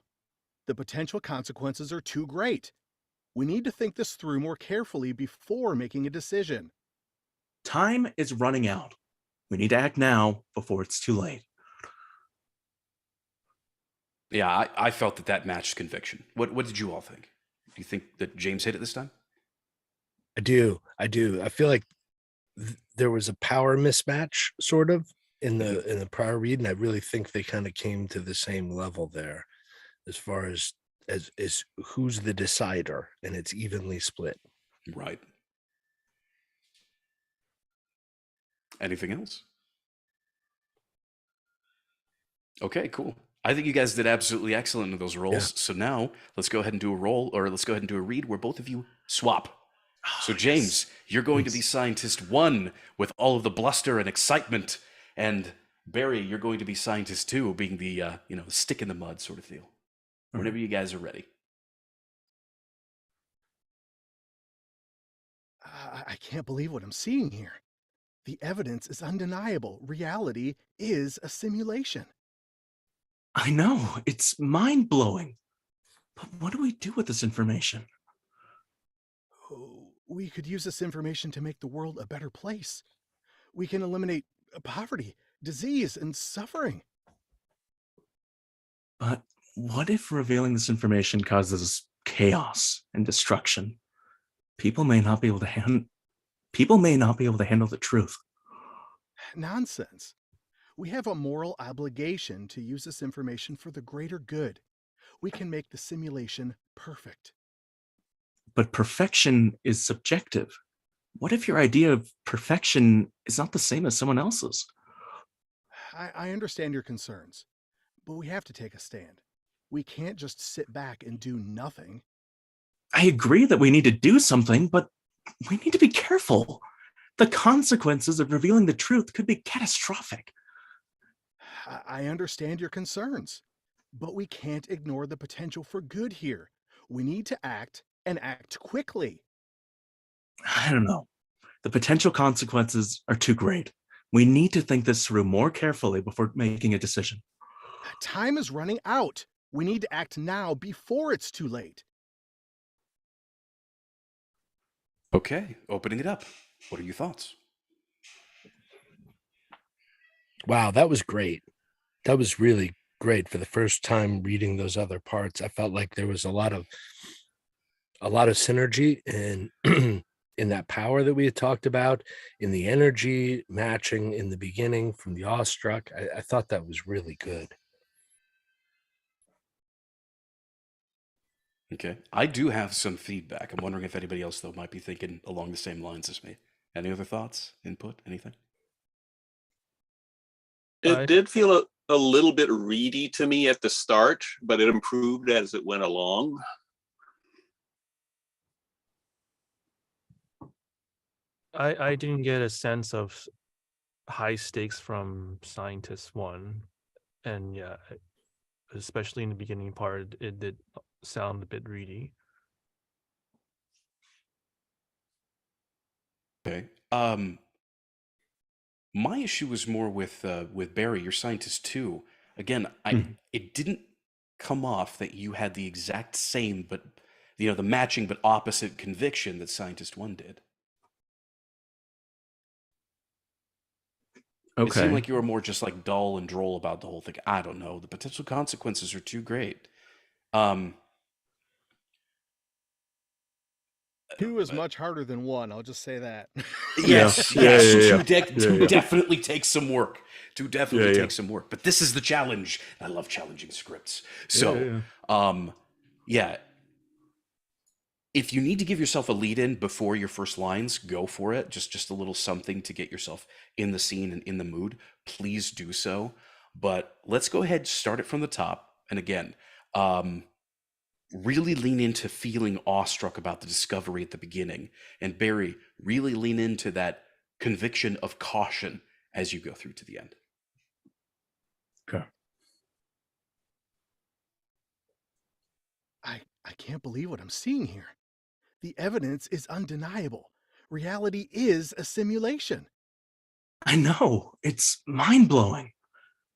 The potential consequences are too great. We need to think this through more carefully before making a decision. Time is running out. We need to act now before it's too late. Yeah, I felt that matched conviction. What did you all think? Do you think that James hit it this time? I do. I feel like there was a power mismatch sort of in the prior read, and I really think they kind of came to the same level there as far as who's the decider, and it's evenly split. Right. Anything else? Okay, cool. I think you guys did absolutely excellent in those roles. Yeah. So now let's go ahead and do a roll, or let's go ahead and do a read where both of you swap. So James, you're going to be Scientist 1 with all of the bluster and excitement, and Barry, you're going to be Scientist 2, being the stick in the mud sort of deal. Whenever you guys are ready. I can't believe what I'm seeing here. The evidence is undeniable. Reality is a simulation. I know, it's mind-blowing. But what do we do with this information? We could use this information to make the world a better place. We can eliminate poverty, disease, and suffering. But what if revealing this information causes chaos and destruction? People may not be able to handle the truth. Nonsense. We have a moral obligation to use this information for the greater good. We can make the simulation perfect. But perfection is subjective. What if your idea of perfection is not the same as someone else's? I understand your concerns, but we have to take a stand. We can't just sit back and do nothing. I agree that we need to do something, but we need to be careful. The consequences of revealing the truth could be catastrophic. I understand your concerns, but we can't ignore the potential for good here. We need to act, and act quickly. I don't know. The potential consequences are too great. We need to think this through more carefully before making a decision. Time is running out. We need to act now before it's too late. Okay, opening it up. What are your thoughts? Wow, that was great. That was really great. For the first time reading those other parts, I felt like there was a lot of synergy in in that power that we had talked about, in the energy matching in the beginning from the awestruck. I thought that was really good. Okay. I do have some feedback. I'm wondering if anybody else, though, might be thinking along the same lines as me. Any other thoughts, input, anything? It did feel a little bit reedy to me at the start, but it improved as it went along. I didn't get a sense of high stakes from Scientist 1. And yeah, especially in the beginning part, it did sound a bit reedy. Okay. My issue was more with Barry, your Scientist 2. Again, it didn't come off that you had the exact same, but the matching but opposite conviction that Scientist 1 did. Okay. It seemed like you were more just like dull and droll about the whole thing. I don't know. The potential consequences are too great. 2 is much harder than 1. I'll just say that. Yes, yeah. Two definitely takes some work. Take some work. But this is the challenge. I love challenging scripts. So, if you need to give yourself a lead in before your first lines, go for it. Just a little something to get yourself in the scene and in the mood. Please do so. But let's go ahead, start it from the top. And again, really lean into feeling awestruck about the discovery at the beginning. And Barry, really lean into that conviction of caution as you go through to the end. Okay. I can't believe what I'm seeing here. The evidence is undeniable. Reality is a simulation. I know. It's mind-blowing.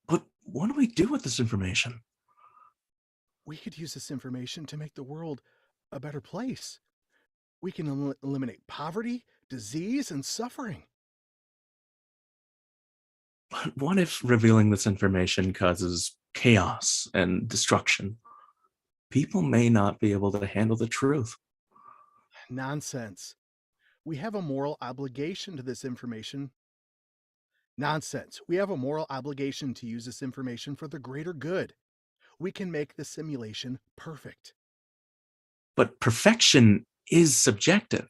But what do we do with this information? We could use this information to make the world a better place. We can eliminate poverty, disease, and suffering. But what if revealing this information causes chaos and destruction? People may not be able to handle the truth. Nonsense. We have a moral obligation to this information. Nonsense. We have a moral obligation to use this information for the greater good. We can make the simulation perfect. But perfection is subjective.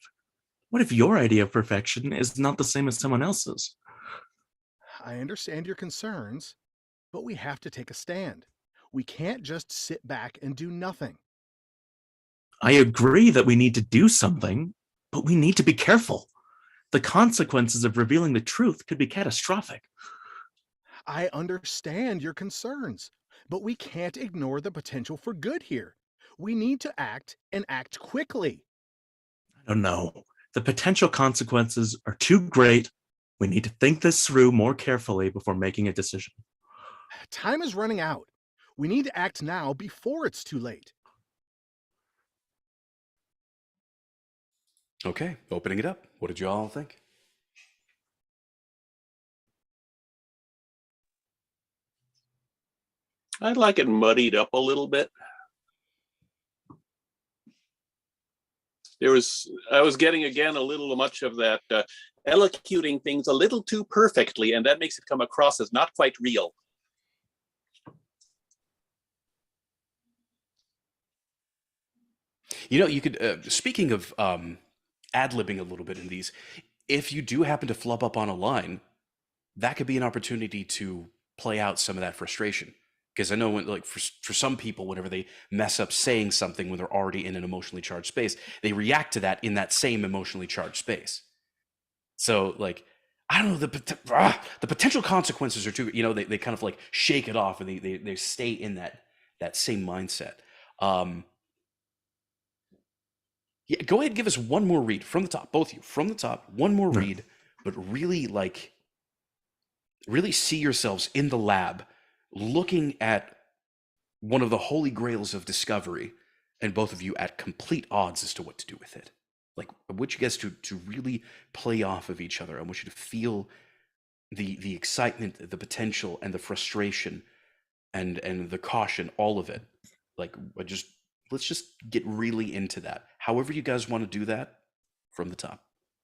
What if your idea of perfection is not the same as someone else's? I understand your concerns, but we have to take a stand. We can't just sit back and do nothing. I agree that we need to do something, but we need to be careful. The consequences of revealing the truth could be catastrophic. I understand your concerns, but we can't ignore the potential for good here. We need to act and act quickly. I don't know. The potential consequences are too great. We need to think this through more carefully before making a decision. Time is running out. We need to act now before it's too late. Okay, opening it up. What did you all think? I'd like it muddied up a little bit. I was getting again a little much of that elocuting things a little too perfectly, and that makes it come across as not quite real. You know, you could, speaking of ad-libbing a little bit in these, if you do happen to flub up on a line, that could be an opportunity to play out some of that frustration. Because I know when, like, for some people, whenever they mess up saying something when they're already in an emotionally charged space, they react to that in that same emotionally charged space. So, like, I don't know, the potential consequences are too, you know, they kind of like shake it off and they stay in that same mindset. Yeah, go ahead and give us one more read from the top, both of you, from the top, one more read, but really, like, really see yourselves in the lab looking at one of the holy grails of discovery, and both of you at complete odds as to what to do with it. Like, I want you guys to really play off of each other. I want you to feel the excitement, the potential, and the frustration, and the caution, all of it. Like, let's just get really into that. However you guys want to do that, from the top.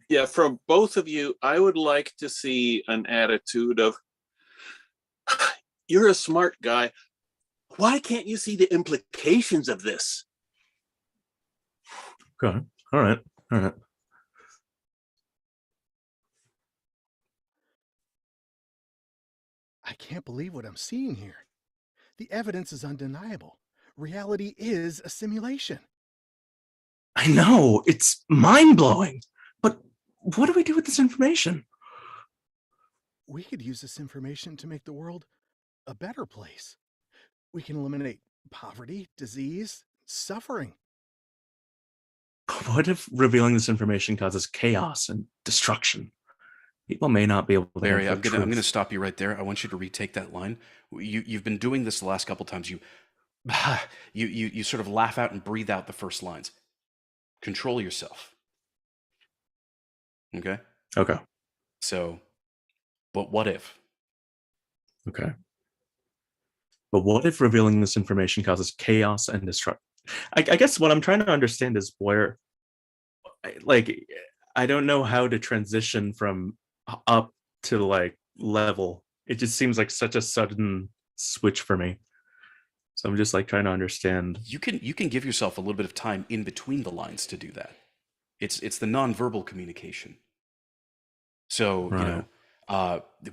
Yeah, from both of you, I would like to see an attitude of, you're a smart guy. Why can't you see the implications of this? Okay. All right. I can't believe what I'm seeing here. The evidence is undeniable. Reality is a simulation. I know. It's mind-blowing. But what do we do with this information? We could use this information to make the world a better place. We can eliminate poverty, disease, suffering. What if revealing this information causes chaos and destruction? People may not be able to Barry, handle the truth. I'm gonna stop you right there. I want you to retake that line. You've been doing this the last couple times. You sort of laugh out and breathe out the first lines. Control yourself. Okay? Okay. So, but what if? Okay. But what if revealing this information causes chaos and destruction? I guess what I'm trying to understand is where, like, I don't know how to transition from up to, like, level. It just seems like such a sudden switch for me. So I'm just, like, trying to understand. You can give yourself a little bit of time in between the lines to do that. It's the nonverbal communication. So, Right. you know,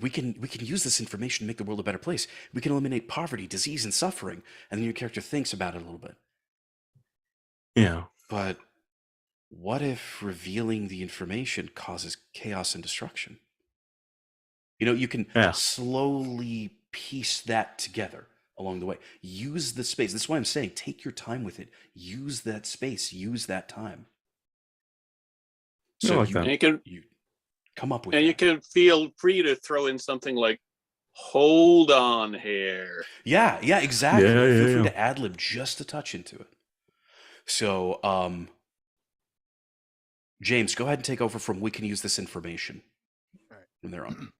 we can use this information to make the world a better place. We can eliminate poverty, disease, and suffering. And then your character thinks about it a little bit. Yeah. But what if revealing the information causes chaos and destruction? You can slowly piece that together along the way. Use the space. That's why I'm saying take your time with it. Use that space. Use that time. So you come up with and that. you can feel free to throw in something like, hold on here. Yeah, exactly. Yeah, Feel free to ad-lib just a touch into it. So, James, go ahead and take over from we can use this information. All right. From there on.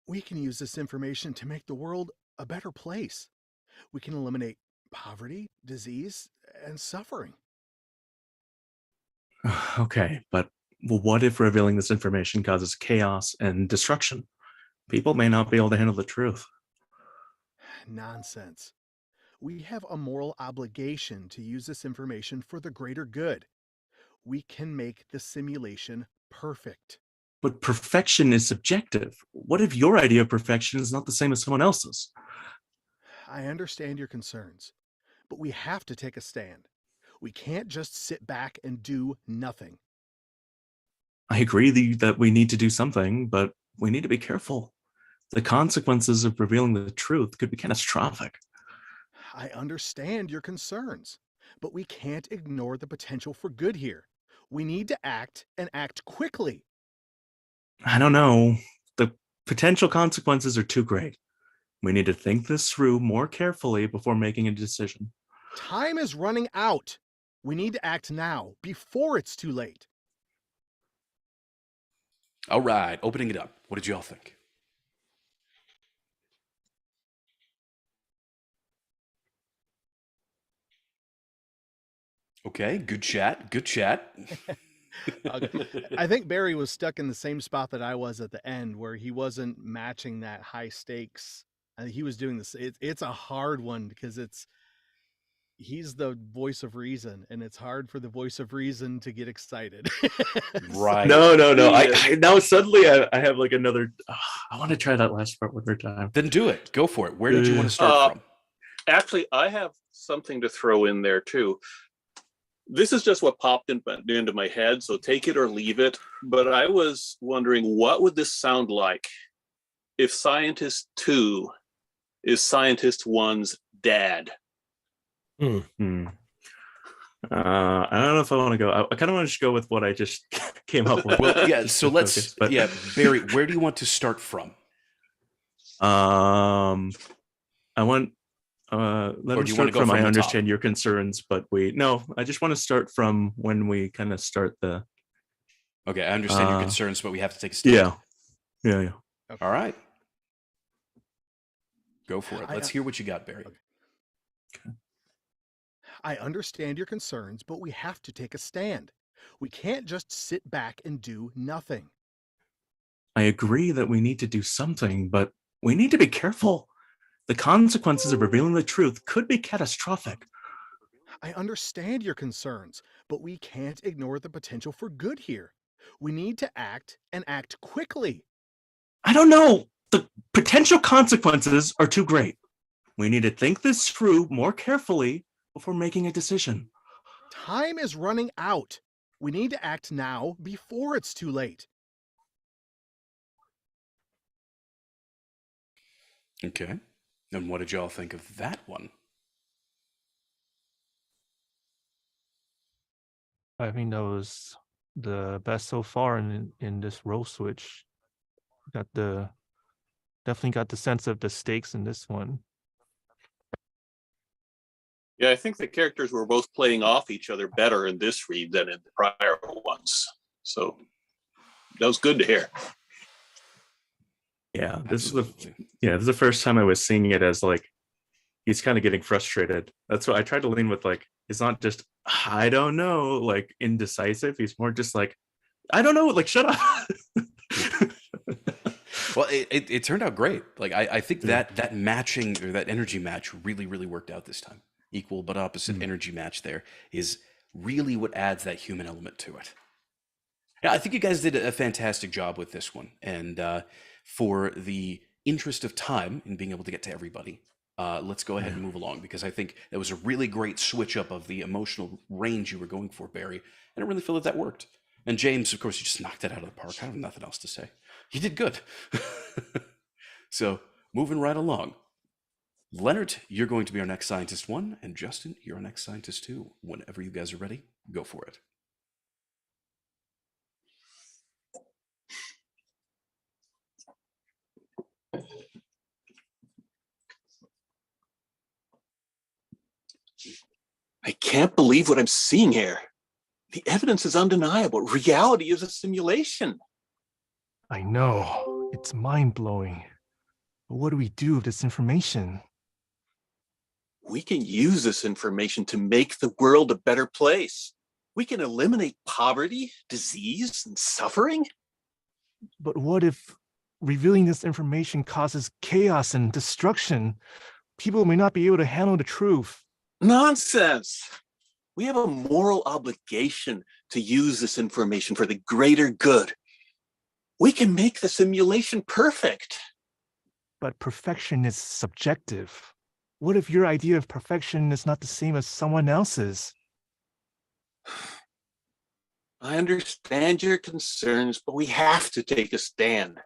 We can use this information to make the world a better place. We can eliminate poverty, disease, and suffering. Okay, but what if revealing this information causes chaos and destruction? People may not be able to handle the truth. Nonsense. We have a moral obligation to use this information for the greater good. We can make the simulation perfect. But perfection is subjective. What if your idea of perfection is not the same as someone else's? I understand your concerns, but we have to take a stand. We can't just sit back and do nothing. I agree that we need to do something, but we need to be careful. The consequences of revealing the truth could be catastrophic. I understand your concerns, but we can't ignore the potential for good here. We need to act and act quickly. I don't know. The potential consequences are too great. We need to think this through more carefully before making a decision. Time is running out. We need to act now, before it's too late. All right, opening it up. What did you all think? Okay, good chat. I think Barry was stuck in the same spot that I was at the end, where he wasn't matching that high stakes. He was doing this. It's a hard one because he's the voice of reason, and it's hard for the voice of reason to get excited. Right. No. I now suddenly I have like another. I want to try that last part one more time. Then do it. Go for it. Where did you want to start from? Actually, I have something to throw in there too. This is just what popped into my head, so take it or leave it. But I was wondering, what would this sound like if Scientist 2 is Scientist 1's dad? I don't know if I want to go. I kind of want to just go with what I just came up with. Well, yeah. So let's. Yeah, Barry, where do you want to start from? I want. Let me start from I understand your concerns, but I just want to start from when we kind of start the. Okay, I understand your concerns, but we have to take a stand. Yeah. Okay. All right. Go for it. Let's hear what you got, Barry. Okay. I understand your concerns, but we have to take a stand. We can't just sit back and do nothing. I agree that we need to do something, but we need to be careful. The consequences of revealing the truth could be catastrophic. I understand your concerns, but we can't ignore the potential for good here. We need to act and act quickly. I don't know. The potential consequences are too great. We need to think this through more carefully before making a decision. Time is running out. We need to act now before it's too late. Okay. And what did y'all think of that one? I think that was the best so far in this role switch. Definitely got the sense of the stakes in this one. Yeah, I think the characters were both playing off each other better in this read than in the prior ones. So that was good to hear. Yeah, this is the first time I was seeing it as like he's kind of getting frustrated. That's what I tried to lean with. Like, it's not just I don't know, like indecisive. He's more just like I don't know, like shut up. Well, it turned out great. Like I think that matching or that energy match really worked out this time. Equal but opposite energy match there is really what adds that human element to it. Yeah, I think you guys did a fantastic job with this one. And for the interest of time in being able to get to everybody, let's go ahead and move along, because I think that was a really great switch up of the emotional range you were going for, Barry. And I really feel that that worked. And James, of course, you just knocked it out of the park. I have nothing else to say. You did good. So moving right along. Leonard, you're going to be our next scientist 1, and Justin, you're our next scientist 2. Whenever you guys are ready, go for it. I can't believe what I'm seeing here. The evidence is undeniable. Reality is a simulation. I know. It's mind-blowing. But what do we do with this information? We can use this information to make the world a better place. We can eliminate poverty, disease, and suffering. But what if revealing this information causes chaos and destruction? People may not be able to handle the truth. Nonsense. We have a moral obligation to use this information for the greater good. We can make the simulation perfect. But perfection is subjective. What if your idea of perfection is not the same as someone else's? I understand your concerns, but we have to take a stand.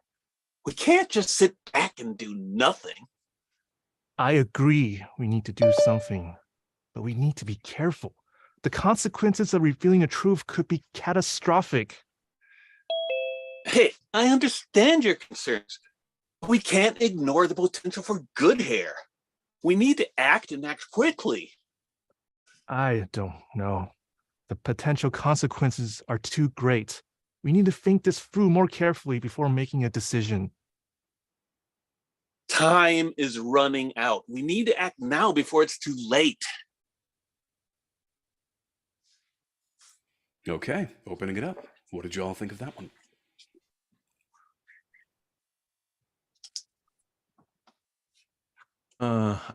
We can't just sit back and do nothing. I agree we need to do something, but we need to be careful. The consequences of revealing the truth could be catastrophic. Hey, I understand your concerns, but we can't ignore the potential for good here. We need to act and act quickly. I don't know. The potential consequences are too great. We need to think this through more carefully before making a decision. Time is running out. We need to act now before it's too late. Okay, opening it up. What did you all think of that one?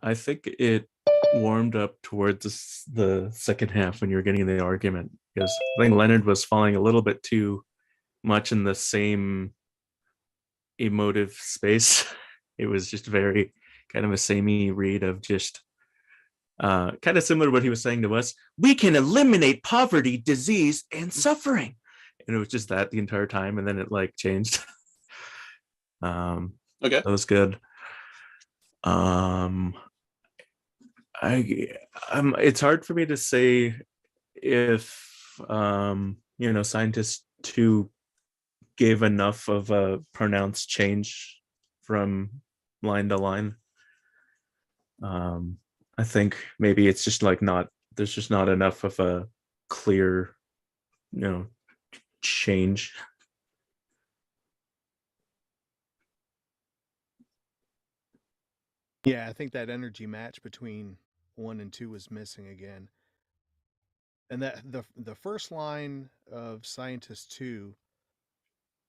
I think it warmed up towards the second half when you were getting the argument, because I think Leonard was falling a little bit too much in the same emotive space. It was just very kind of a samey read of just kind of similar to what he was saying to us. We can eliminate poverty, disease, and suffering. And it was just that the entire time, and then it like changed. Okay, that was good. It's hard for me to say if Scientist 2 gave enough of a pronounced change from line to line. I think maybe it's just like there's just not enough of a clear change. Yeah, I think that energy match between 1 and 2 was missing again. And that the first line of Scientist 2,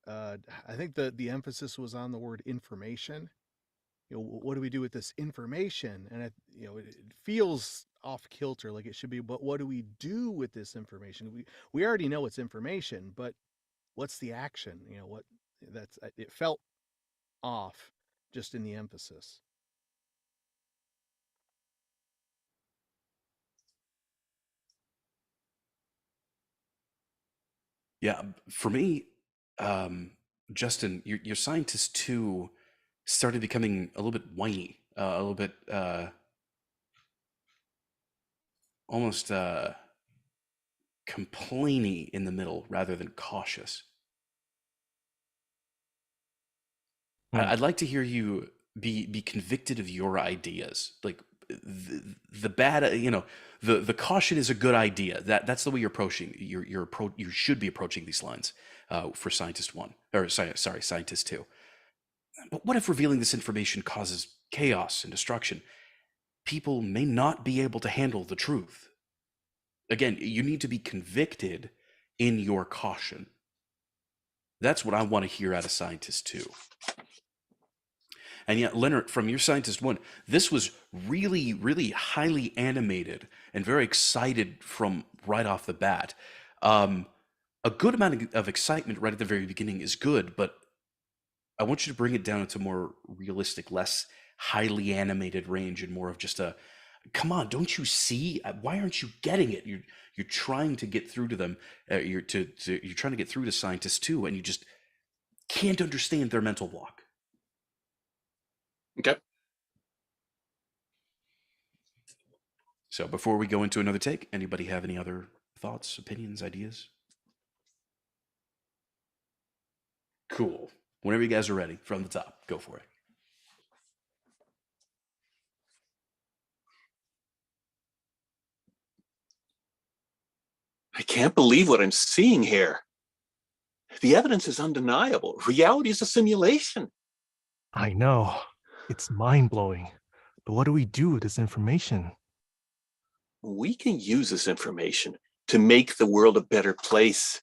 I think the emphasis was on the word information. What do we do with this information? And it feels off kilter, like it should be. But what do we do with this information? We already know it's information, but what's the action? It felt off just in the emphasis. Yeah, for me, Justin, your Scientist 2 started becoming a little bit whiny, a little bit almost complainy in the middle rather than cautious. I'd like to hear you be convicted of your ideas. Like the bad, the caution is a good idea. That's the way you're approaching. You should be approaching these lines for Scientist 1, or sorry, Scientist 2. But what if revealing this information causes chaos and destruction? People may not be able to handle the truth. Again, you need to be convicted in your caution. That's what I want to hear out of Scientist 2. And yet, Leonard, from your Scientist 1, this was really, really highly animated and very excited from right off the bat. a good amount of excitement right at the very beginning is good, but I want you to bring it down into more realistic, less highly animated range, and more of just a, come on, don't you see? Why aren't you getting it? You're trying to get through to them. You're trying to get through to scientists too, and you just can't understand their mental block. Okay. So before we go into another take, anybody have any other thoughts, opinions, ideas? Cool. Whenever you guys are ready, from the top, go for it. I can't believe what I'm seeing here. The evidence is undeniable. Reality is a simulation. I know. It's mind-blowing. But what do we do with this information? We can use this information to make the world a better place.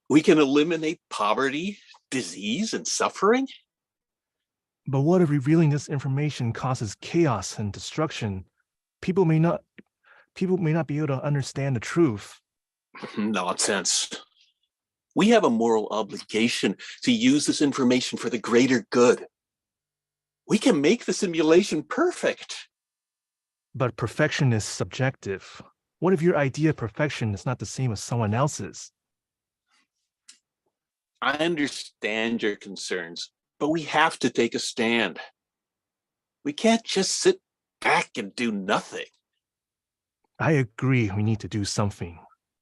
We can eliminate poverty, disease, and suffering. But what if revealing this information causes chaos and destruction? People may not be able to understand the truth. Nonsense. We have a moral obligation to use this information for the greater good. We can make the simulation perfect. But perfection is subjective. What if your idea of perfection is not the same as someone else's? I understand your concerns, but we have to take a stand. We can't just sit back and do nothing. I agree we need to do something,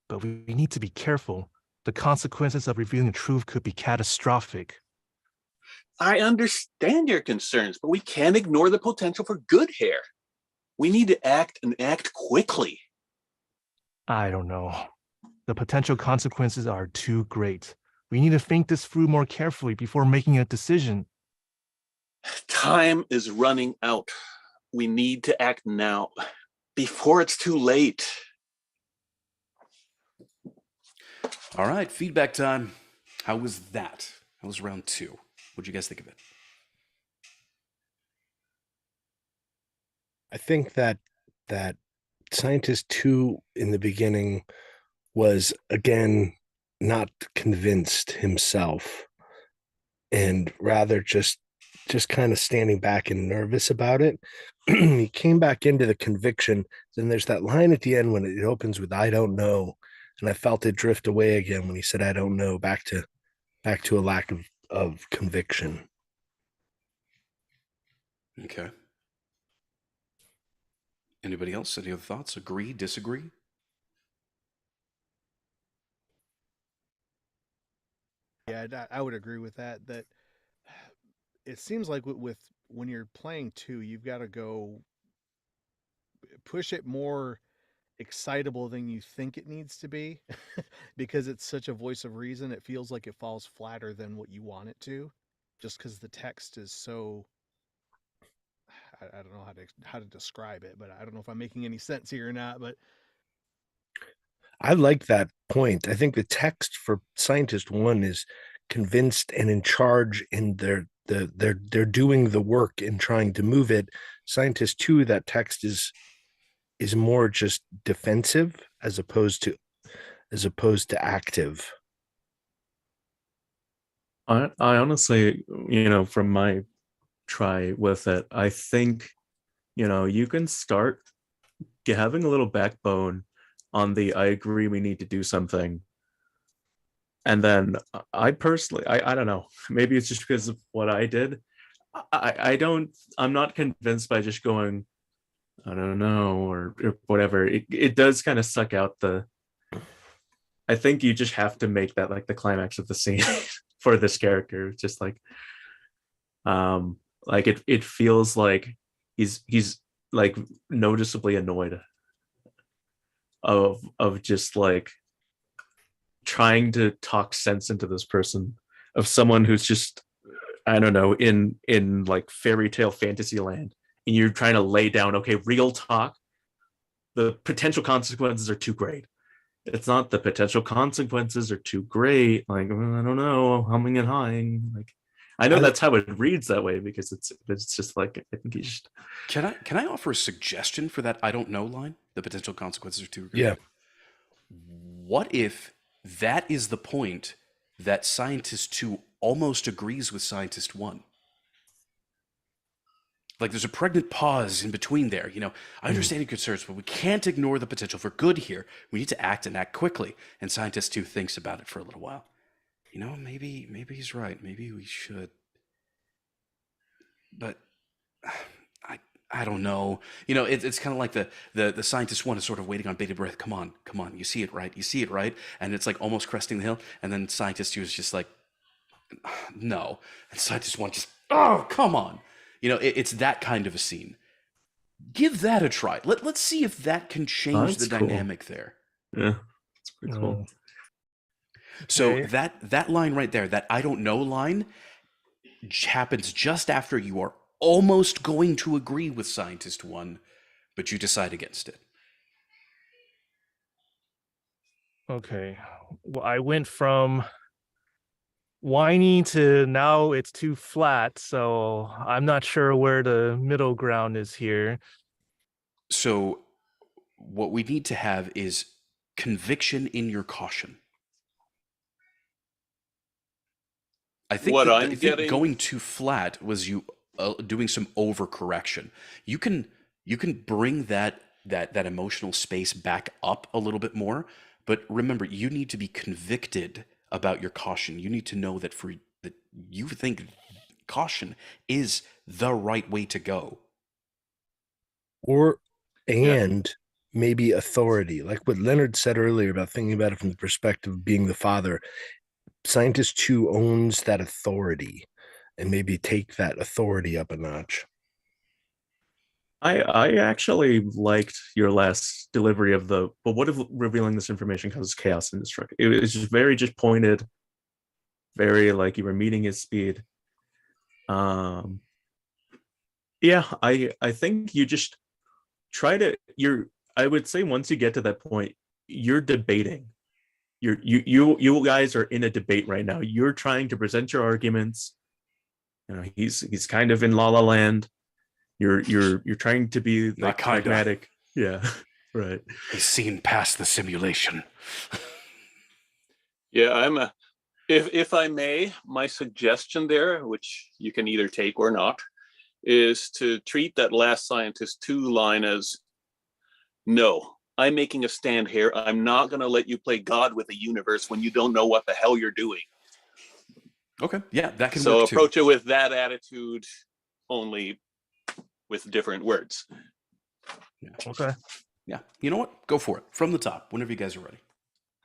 but we need to be careful. The consequences of revealing the truth could be catastrophic. I understand your concerns, but we can't ignore the potential for good here. We need to act and act quickly. I don't know. The potential consequences are too great. We need to think this through more carefully before making a decision. Time is running out. We need to act now, before it's too late. All right, feedback time. How was that? That was round 2. What'd you guys think of it? I think that scientist 2 in the beginning was, again, not convinced himself, and rather just kind of standing back and nervous about it. He came back into the conviction. Then there's that line at the end when it opens with "I don't know," and I felt it drift away again when he said "I don't know," back to a lack of conviction. Okay. Anybody else? Any other thoughts? Agree? Disagree? Yeah, I would agree with that. That it seems like with when you're playing 2, you've got to go push it more excitable than you think it needs to be because it's such a voice of reason. It feels like it falls flatter than what you want it to, just because the text is so. I don't know how to describe it, but I don't know if I'm making any sense here or not. But I like that point. I think the text for Scientist 1 is convinced and in charge, and they're doing the work in trying to move it. Scientist 2, that text is more just defensive as opposed to active. I honestly, from my try with it, I think, you can start having a little backbone on the "I agree we need to do something." And then I personally, I don't know, maybe it's just because of what I did. I'm not convinced by just going, "I don't know," or whatever. It does kind of suck out I think you just have to make that like the climax of the scene for this character. It's just like it feels like he's like noticeably annoyed of just like trying to talk sense into this person, of someone who's just, I don't know, in like fairy tale fantasy land, and you're trying to lay down, okay, real talk, the potential consequences are too great. It's not the potential consequences are too great, like, I don't know, humming and hawing. Like, I know that's how it reads that way, because it's just like, I think he's just... Can I offer a suggestion for that "I don't know" line? The potential consequences are too great. Yeah. What if that is the point that scientist 2 almost agrees with scientist 1. Like there's a pregnant pause in between there. I understand your concerns, but we can't ignore the potential for good here. We need to act and act quickly. And scientist 2 thinks about it for a little while. Maybe he's right. Maybe we should. But I don't know. It's kind of like the scientist 1 is sort of waiting on bated breath. Come on. You see it, right? And it's like almost cresting the hill. And then scientist 2 is just like, no. And scientist 1 just, oh, come on. It's that kind of a scene. Give that a try. Let's see if that can change the dynamic there. Yeah, it's pretty cool. So that line right there, that I don't know line, happens just after you are almost going to agree with scientist 1, but you decide against it. Okay. Well, I went from whiny to now it's too flat, so I'm not sure where the middle ground is here. So what we need to have is conviction in your caution. I think going too flat was you doing some overcorrection. You can bring that emotional space back up a little bit more, but remember, you need to be convicted about your caution. You need to know that you think caution is the right way to go. Maybe authority, like what Leonard said earlier about thinking about it from the perspective of being the father. Scientist 2 owns that authority, and maybe take that authority up a notch. I actually liked your last delivery of but what if revealing this information causes chaos and destruction? It was just very pointed, very like you were meeting his speed. Yeah, I think you just try to, I would say once you get to that point, you're debating. You guys are in a debate right now. You're trying to present your arguments. He's kind of in La La Land. You're trying to be like pragmatic. Yeah, right. He's seen past the simulation. Yeah, if I may, my suggestion there, which you can either take or not, is to treat that last scientist 2 line as, no, I'm making a stand here. I'm not going to let you play God with the universe when you don't know what the hell you're doing. Okay, yeah, that can work So too. approach it with that attitude, only with different words. Yeah. Okay. Yeah. You know what? Go for it. From the top, whenever you guys are ready.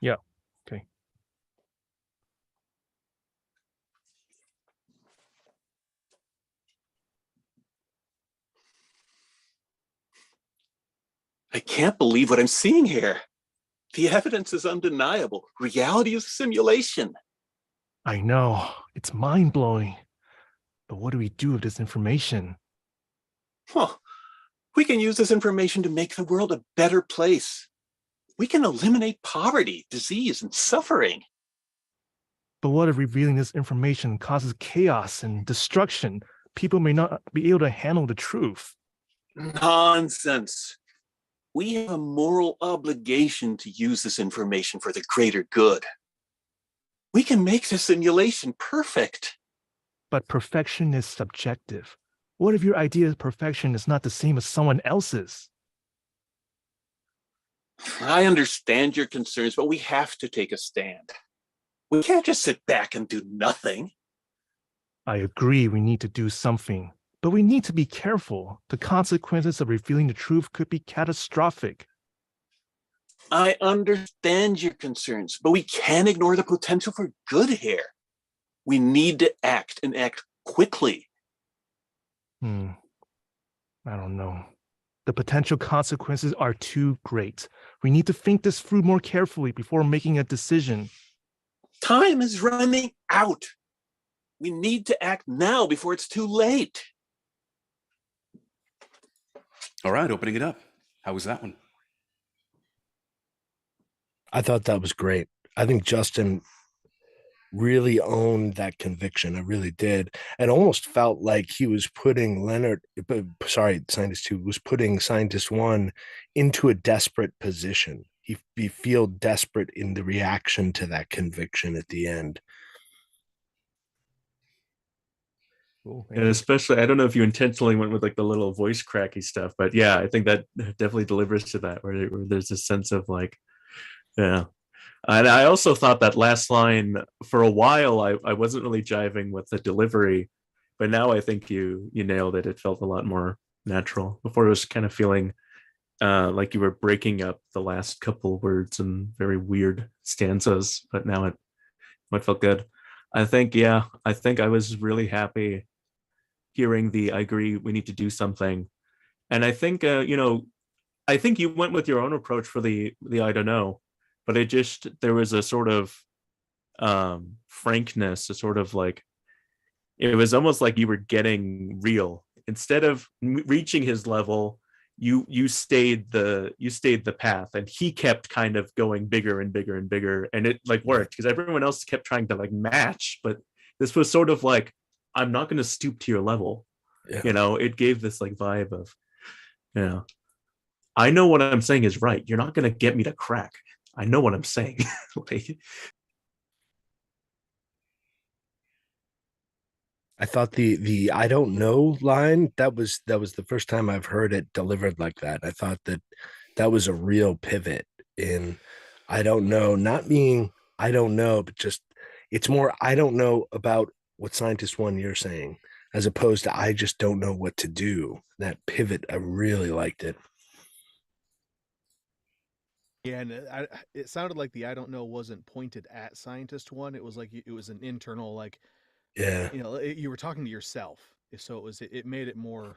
Yeah. Okay. I can't believe what I'm seeing here. The evidence is undeniable. Reality is a simulation. I know. It's mind-blowing. But what do we do with this information? We can use this information to make the world a better place. We can eliminate poverty, disease, and suffering. But what if revealing this information causes chaos and destruction? People may not be able to handle the truth. Nonsense. We have a moral obligation to use this information for the greater good. We can make the simulation perfect. But perfection is subjective. What if your idea of perfection is not the same as someone else's? I understand your concerns, but we have to take a stand. We can't just sit back and do nothing. I agree we need to do something, but we need to be careful. The consequences of revealing the truth could be catastrophic. I understand your concerns, but we can't ignore the potential for good here. We need to act and act quickly. I don't know. The potential consequences are too great. We need to think this through more carefully before making a decision. Time is running out. We need to act now before it's too late. All right, opening it up. How was that one? I thought that was great. I think Justin really owned that conviction. I really did. And almost felt like he was putting Scientist 2 was putting Scientist 1 into a desperate position. you feel desperate in the reaction to that conviction at the end. Cool. And especially, I don't know if you intentionally went with like the little voice cracky stuff, but yeah, I think that definitely delivers to that, where there's a sense of like, yeah. And I also thought that last line for a while, I wasn't really jiving with the delivery, but now I think you nailed it. It felt a lot more natural. Before it was kind of feeling like you were breaking up the last couple words in very weird stanzas, but now it felt good. I think I was really happy hearing the I agree we need to do something. And I think I think you went with your own approach for the I don't know, but there was a sort of frankness, a sort of like, it was almost like you were getting real instead of reaching his level. You stayed the path, and he kept kind of going bigger and bigger and bigger, and it like worked because everyone else kept trying to like match, but this was sort of like, I'm not going to stoop to your level. Yeah. It gave this like vibe of, I know what I'm saying is right. You're not going to get me to crack. I know what I'm saying. Like, I thought the I don't know line, that was the first time I've heard it delivered like that. I thought that was a real pivot in I don't know, not being I don't know, but just it's more I don't know about what scientist one you're saying, as opposed to I just don't know what to do. That pivot, I really liked it. Yeah, and it sounded like the I don't know wasn't pointed at scientist one. It was like it was an internal, like, Yeah. you were talking to yourself. So it made it more,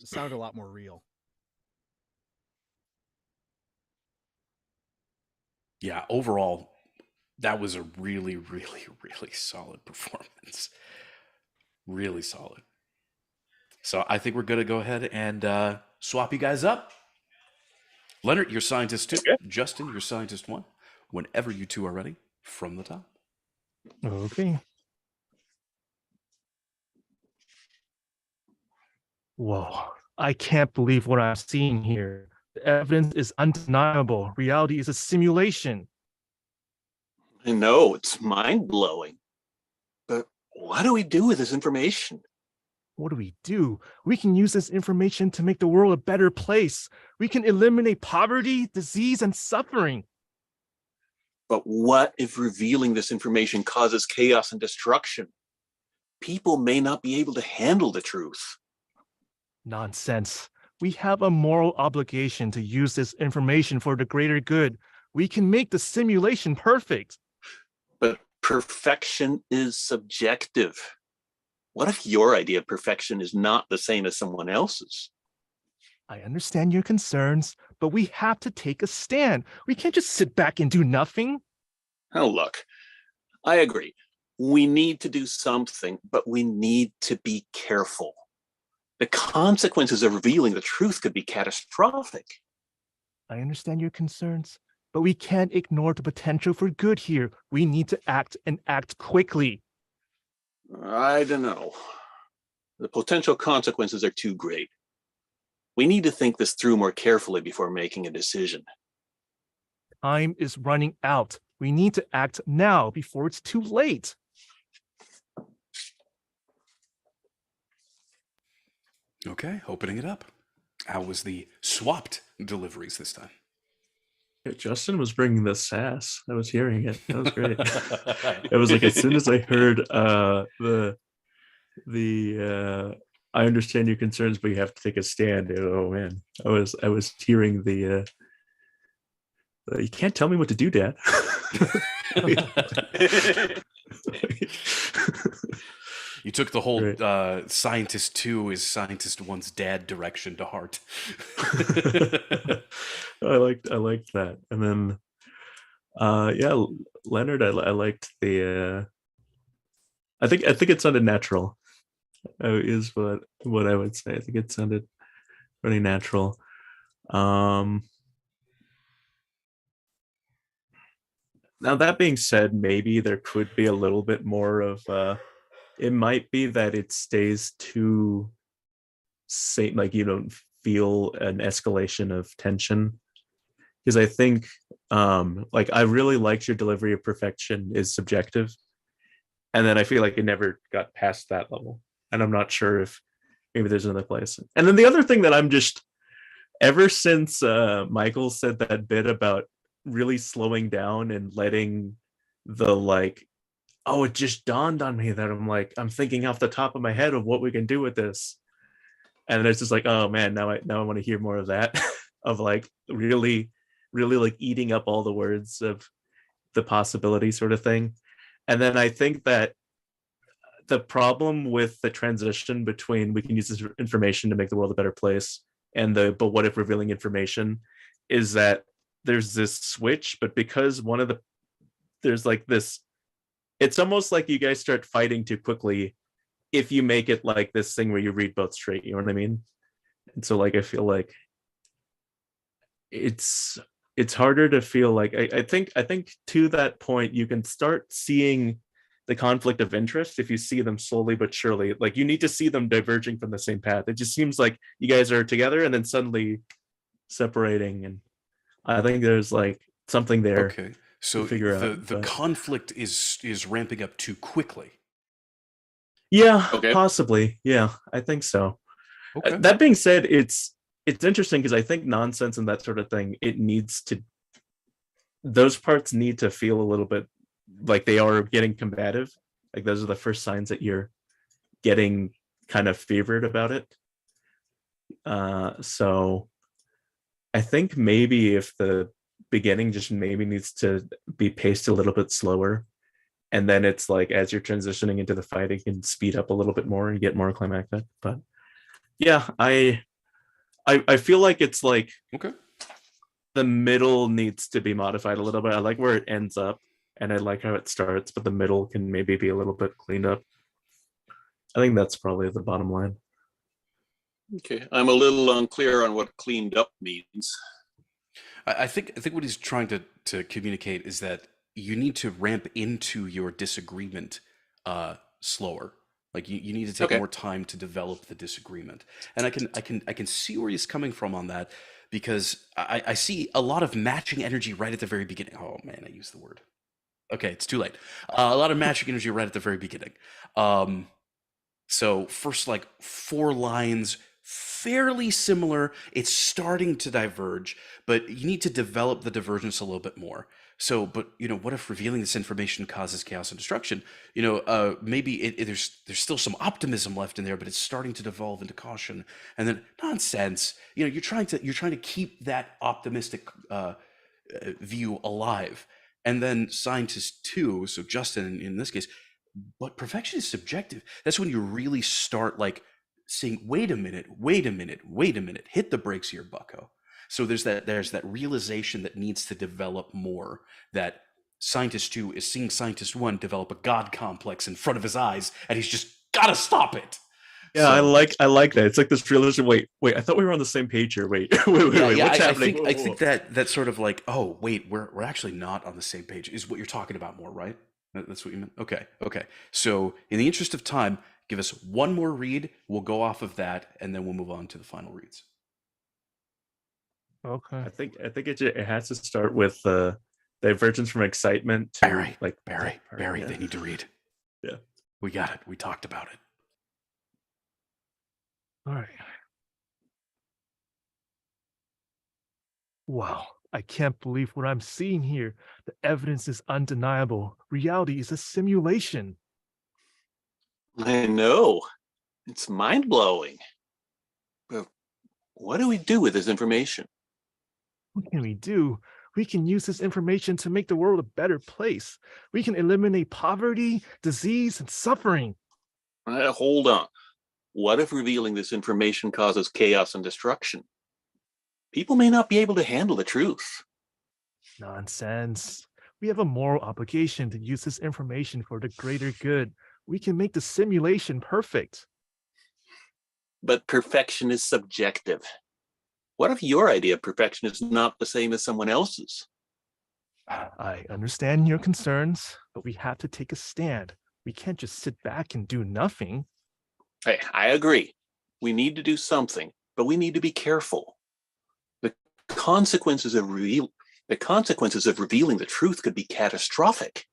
sounded a lot more real. Yeah, overall, that was a really, really, really solid performance. Really solid. So I think we're going to go ahead and swap you guys up. Leonard, you're scientist 2. Okay. Justin, you're scientist 1. Whenever you two are ready, from the top. Okay. Whoa. I can't believe what I'm seeing here. The evidence is undeniable. Reality is a simulation. I know, it's mind-blowing. But what do we do with this information? What do we do? We can use this information to make the world a better place. We can eliminate poverty, disease, and suffering. But what if revealing this information causes chaos and destruction? People may not be able to handle the truth. Nonsense. We have a moral obligation to use this information for the greater good. We can make the simulation perfect. But perfection is subjective. What if your idea of perfection is not the same as someone else's? I understand your concerns, but we have to take a stand. We can't just sit back and do nothing. Oh, look, I agree. We need to do something, but we need to be careful. The consequences of revealing the truth could be catastrophic. I understand your concerns, but we can't ignore the potential for good here. We need to act and act quickly. I don't know. The potential consequences are too great. We need to think this through more carefully before making a decision. Time is running out. We need to act now before it's too late. Okay, opening it up. How was the swapped deliveries this time? yeah, Justin was bringing the sass. I was hearing it. That was great. It was like as soon as I heard the I understand your concerns, but you have to take a stand. Oh man, I was hearing the you can't tell me what to do, Dad. You took the whole scientist 2 is scientist 1's dad direction to heart. I liked that, and then yeah, Leonard, I liked the I think it sounded natural. Is what I would say. I think it sounded really natural. Now that being said, maybe there could be a little bit more of it might be that it stays too same, like you don't feel an escalation of tension, because I think Like I really liked your delivery of perfection is subjective, and then I feel like it never got past that level, and I'm not sure if maybe there's another place. And then the other thing that I'm just ever since Michael said that bit about really slowing down and letting the like, oh, it just dawned on me that I'm thinking off the top of my head of what we can do with this, and it's just like, oh man, now I want to hear more of that of like really like eating up all the words of the possibility sort of thing. And then I think that the problem with the transition between we can use this information to make the world a better place and the but what if revealing information is that there's this switch, but because there's like this, it's almost like you guys start fighting too quickly if you make it like this thing where you read both straight, you know what I mean? And so like I feel like it's harder to feel like I think to that point you can start seeing the conflict of interest if you see them slowly but surely. Like you need to see them diverging from the same path. It just seems like you guys are together and then suddenly separating, and I think there's like something there. Okay, so the conflict is ramping up too quickly. Yeah, okay. Possibly. Yeah, I think so. Okay. That being said, it's interesting because I think nonsense and that sort of thing, those parts need to feel a little bit like they are getting combative. Like those are the first signs that you're getting kind of favored about it. So I think maybe if the beginning just maybe needs to be paced a little bit slower, and then it's like as you're transitioning into the fight, it can speed up a little bit more and get more climactic. But yeah, I feel like it's like okay, the middle needs to be modified a little bit. I like where it ends up, and I like how it starts, but the middle can maybe be a little bit cleaned up. I think that's probably the bottom line. Okay, I'm a little unclear on what cleaned up means. I think what he's trying to communicate is that you need to ramp into your disagreement slower. Like you need to take more time to develop the disagreement. And I can see where he's coming from on that, because I see a lot of matching energy right at the very beginning. Oh man, I used the word. Okay, it's too late. A lot of matching energy right at the very beginning. So first like 4 lines, fairly similar. It's starting to diverge, but you need to develop the divergence a little bit more. So, but what if revealing this information causes chaos and destruction? Maybe there's still some optimism left in there, but it's starting to devolve into caution, and then nonsense. You're trying to keep that optimistic view alive, and then scientist 2. So Justin in this case, but perfection is subjective. That's when you really start like saying, wait a minute, hit the brakes here, bucko. So there's that realization that needs to develop more, that scientist 2 is seeing scientist 1 develop a god complex in front of his eyes, and he's just gotta stop it. Yeah, so, I like that. It's like this realization. Wait, I thought we were on the same page here. Wait, what's happening? I think that sort of like, oh wait, we're actually not on the same page is what you're talking about more, right? That's what you meant? Okay. So in the interest of time, give us one more read. We'll go off of that, and then we'll move on to the final reads. Okay. I think it has to start with divergence from excitement to Barry. Yeah. They need to read. Yeah. We got it. We talked about it. All right. Wow. I can't believe what I'm seeing here. The evidence is undeniable. Reality is a simulation. I know. It's mind-blowing. But what do we do with this information? What can we do? We can use this information to make the world a better place. We can eliminate poverty, disease, and suffering. Hold on. What if revealing this information causes chaos and destruction? People may not be able to handle the truth. Nonsense. We have a moral obligation to use this information for the greater good. We can make the simulation perfect. But perfection is subjective. What if your idea of perfection is not the same as someone else's? I understand your concerns, but we have to take a stand. We can't just sit back and do nothing. Hey, I agree. We need to do something, but we need to be careful. The consequences of The consequences of revealing the truth could be catastrophic.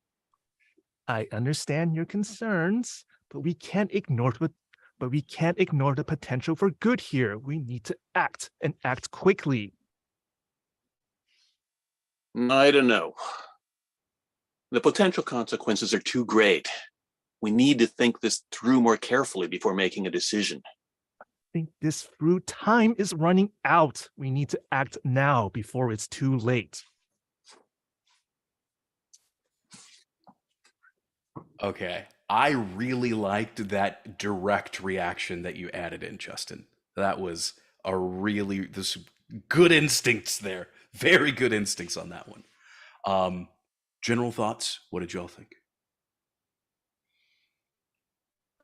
I understand your concerns, but we can't ignore the potential for good here. We need to act and act quickly. I don't know. The potential consequences are too great. We need to think this through more carefully before making a decision. Think this through. Time is running out. We need to act now before it's too late. Okay. I really liked that direct reaction that you added in, Justin. That was this good instincts there. Very good instincts on that one. General thoughts. What did y'all think?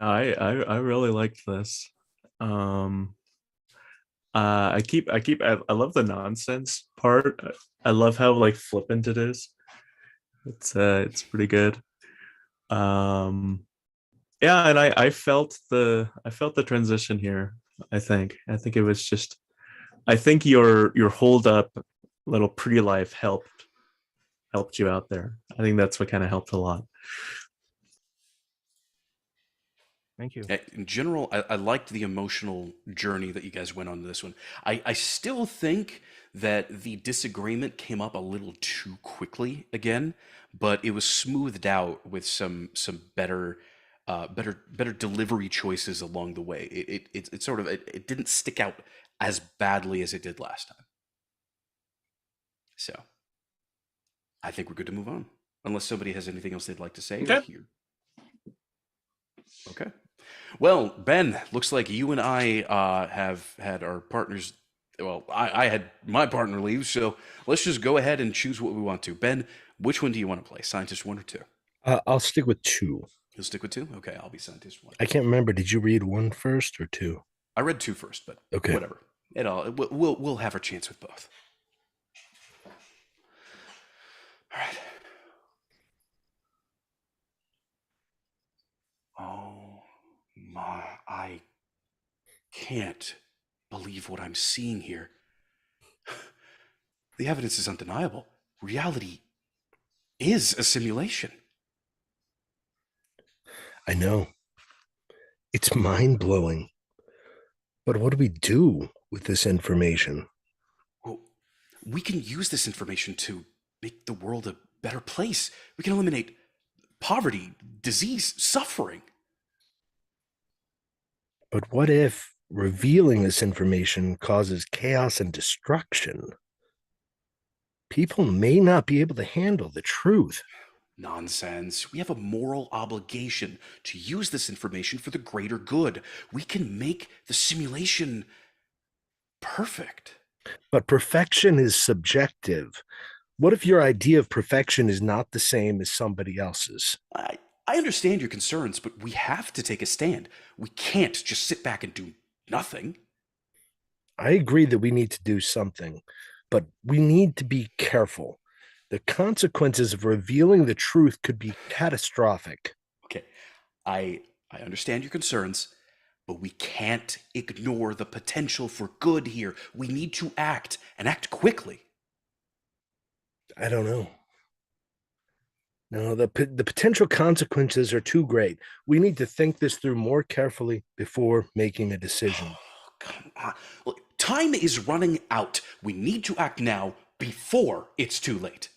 I really liked this. I love the nonsense part. I love how like flippant it is. It's pretty good. Yeah, and I felt the transition here. I think it was just, I think your hold up little pretty life helped you out there. I think that's what kind of helped a lot. Thank you. In general, I liked the emotional journey that you guys went on this one. I still think that the disagreement came up a little too quickly again, but it was smoothed out with some better delivery choices along the way. It sort of it didn't stick out as badly as it did last time. So I think we're good to move on, unless somebody has anything else they'd like to say. Okay. Here. Okay. Well, Ben, looks like you and I have had our partners. Well, I had my partner leave, so let's just go ahead and choose what we want to. Ben, which one do you want to play? Scientist 1 or 2? I'll stick with 2. You'll stick with 2? Okay, I'll be Scientist 1. I can't remember. Did you read 1 first or 2? I read 2 first, but okay, whatever. We'll have our chance with both. All right. Oh my! I can't believe what I'm seeing here. The evidence is undeniable. Reality is a simulation. I know. It's mind-blowing. But what do we do with this information? Well, we can use this information to make the world a better place. We can eliminate poverty, disease, suffering. But what if revealing this information causes chaos and destruction? People may not be able to handle the truth. Nonsense. We have a moral obligation to use this information for the greater good. We can make the simulation perfect. But perfection is subjective. What if your idea of perfection is not the same as somebody else's? I understand your concerns, but we have to take a stand. We can't just sit back and do nothing. I agree that we need to do something, but we need to be careful. The consequences of revealing the truth could be catastrophic. Okay, I understand your concerns, but we can't ignore the potential for good here. We need to act, and act quickly. I don't know. No, the potential consequences are too great. We need to think this through more carefully before making a decision. Oh, come on. Look, time is running out. We need to act now before it's too late.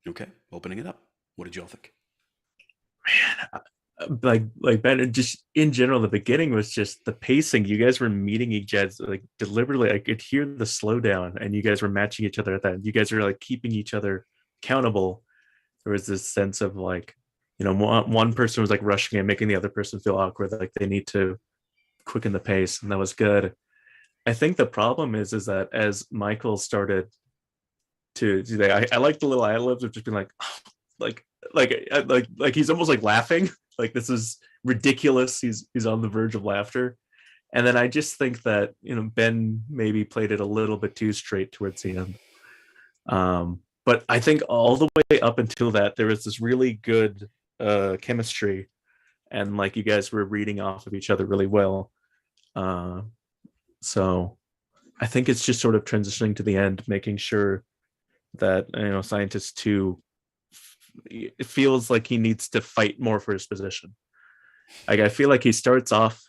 Okay, opening it up. What did y'all think? Man, like Ben, just in general, the beginning was just the pacing. You guys were meeting each other like deliberately. I could hear the slowdown, and you guys were matching each other at that. You guys were like keeping each other accountable. There was this sense of like, one person was like rushing and making the other person feel awkward, like they need to quicken the pace, and that was good. I think the problem is that as Michael started to do that, I like the little ad-libs of just being like he's almost like laughing, like this is ridiculous. He's on the verge of laughter, and then I just think that Ben maybe played it a little bit too straight towards the end. But I think all the way up until that, there was this really good chemistry, and like you guys were reading off of each other really well. So I think it's just sort of transitioning to the end, making sure that scientist 2 it feels like he needs to fight more for his position. Like I feel like he starts off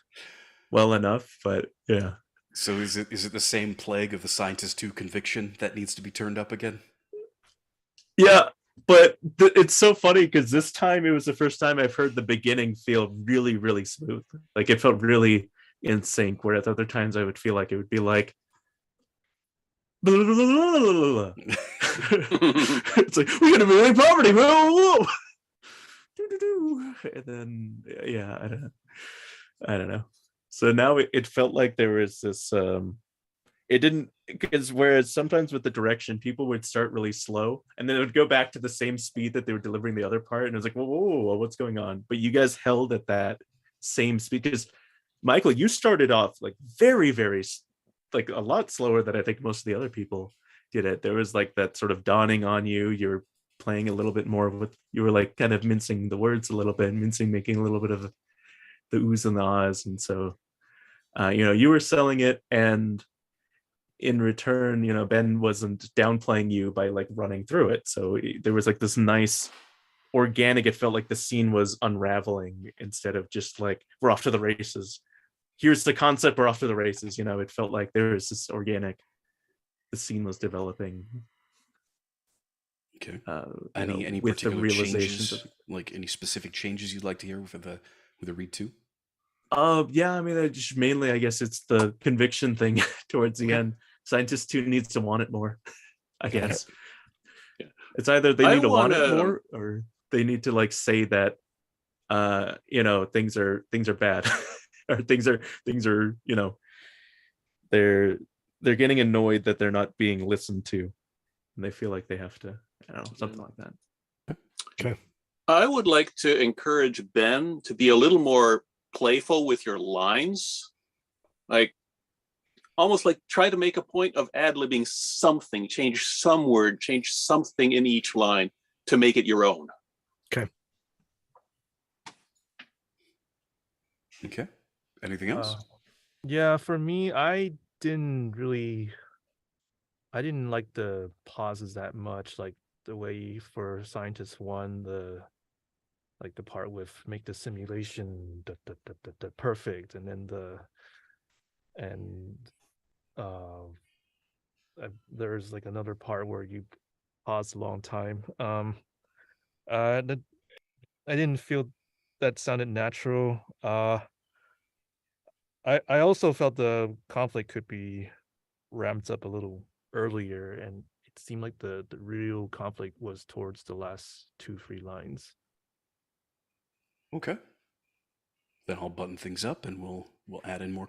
well enough, but yeah. So is it the same plague of the Scientist 2 conviction that needs to be turned up again? Yeah, but it's so funny because this time it was the first time I've heard the beginning feel really, really smooth. Like it felt really in sync, where at other times I would feel like it would be like blah, blah, blah, blah, blah. It's like, we're gonna be in poverty, whoa. And then yeah, I don't know. So now it felt like there was this it didn't, because whereas sometimes with the direction people would start really slow and then it would go back to the same speed that they were delivering the other part, and it was like, whoa, what's going on? But you guys held at that same speed, because Michael, you started off like very, very, like a lot slower than I think most of the other people did it. There was like that sort of dawning on you. You're playing a little bit more with, you were like kind of mincing the words a little bit, making a little bit of the oohs and the ahs. And so, you were selling it, and in return, Ben wasn't downplaying you by like running through it. So there was like this nice organic, it felt like the scene was unraveling instead of just like, we're off to the races. Here's the concept, we're off to the races. It felt like there was this organic, the scene was developing. Okay. Any with the particular realizations changes, like any specific changes you'd like to hear with the read 2? Yeah, I mean, I just mainly, I guess it's the conviction thing towards the end. Scientist 2 needs to want it more, I guess. Yeah. It's either they need to want it more, or they need to like say that things are bad or things are they're getting annoyed that they're not being listened to, and they feel like they have to, something like that. Okay. I would like to encourage Ben to be a little more playful with your lines, like almost like try to make a point of ad-libbing something, change some word, change something in each line to make it your own. Okay. Anything else? Yeah, for me, I didn't like the pauses that much, like the way for Scientist 1, the part with make the simulation perfect, and then there's like another part where you pause a long time. I didn't feel that sounded natural. I also felt the conflict could be ramped up a little earlier, and it seemed like the real conflict was towards the last 2-3 lines. Okay. Then I'll button things up, and we'll add in more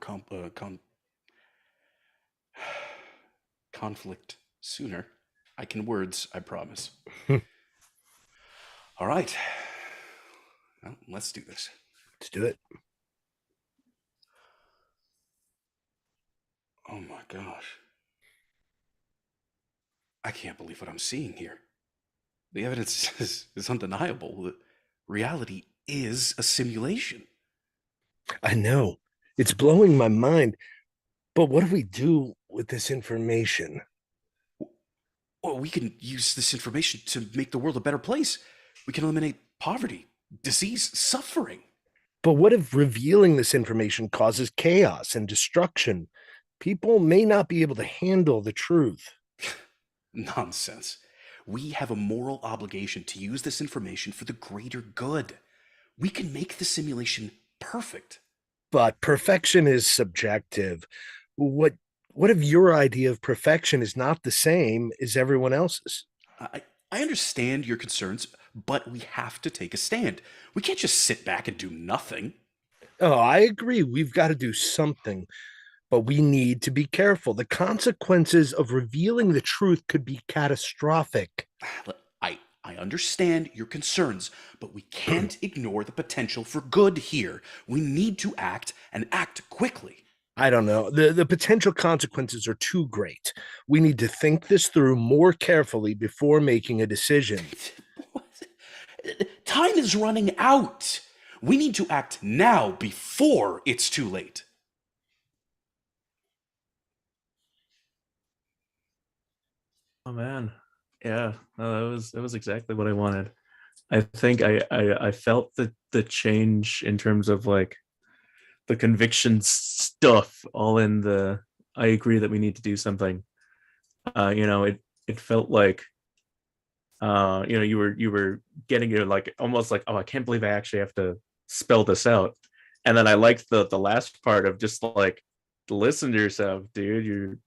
conflict sooner. I can words, I promise. All right. Well, let's do this. Let's do it. Oh my gosh. I can't believe what I'm seeing here. The evidence is undeniable. The reality is a simulation. I know. It's blowing my mind. But what do we do with this information? Well, we can use this information to make the world a better place. We can eliminate poverty, disease, suffering. But what if revealing this information causes chaos and destruction? People may not be able to handle the truth. Nonsense. We have a moral obligation to use this information for the greater good. We can make the simulation perfect. But perfection is subjective. What if your idea of perfection is not the same as everyone else's? I understand your concerns, but we have to take a stand. We can't just sit back and do nothing. Oh, I agree. We've got to do something, but we need to be careful. The consequences of revealing the truth could be catastrophic. I understand your concerns, but we can't ignore the potential for good here. We need to act, and act quickly. I don't know. The potential consequences are too great. We need to think this through more carefully before making a decision. Time is running out. We need to act now before it's too late. Oh man, yeah, no, it was exactly what I wanted. I think I felt the change in terms of like the conviction stuff all in the I agree that we need to do something. It felt like you were getting it like almost like, oh, I can't believe I actually have to spell this out. And then I liked the last part of just like listen to yourself, dude. You're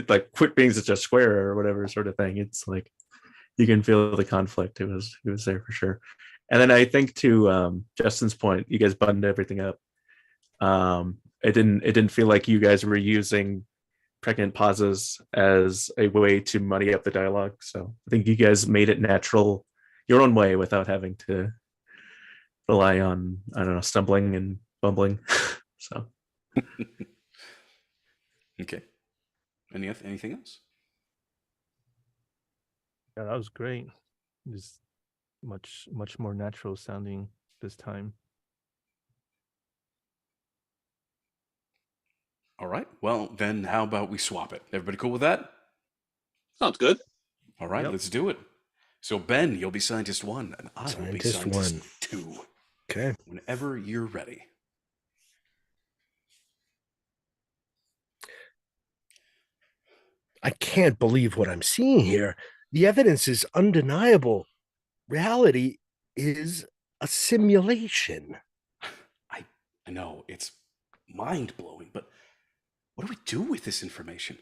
like quit being such a square or whatever sort of thing. It's like you can feel the conflict. It was there for sure. And then I think to Justin's point, you guys buttoned everything up. It didn't feel like you guys were using pregnant pauses as a way to muddy up the dialogue. So I think you guys made it natural your own way without having to rely on, I don't know, stumbling and bumbling. So Okay. Anything else? Yeah, that was great. Just much more natural sounding this time. All right. Well, then how about we swap it? Everybody cool with that? Sounds good. All right, Yep. let's do it. So Ben, you'll be scientist 1, and I will be Scientist scientist 1. 2. Okay. Whenever you're ready. I can't believe what I'm seeing here. The evidence is undeniable. Reality is a simulation. I know it's mind-blowing, but what do we do with this information?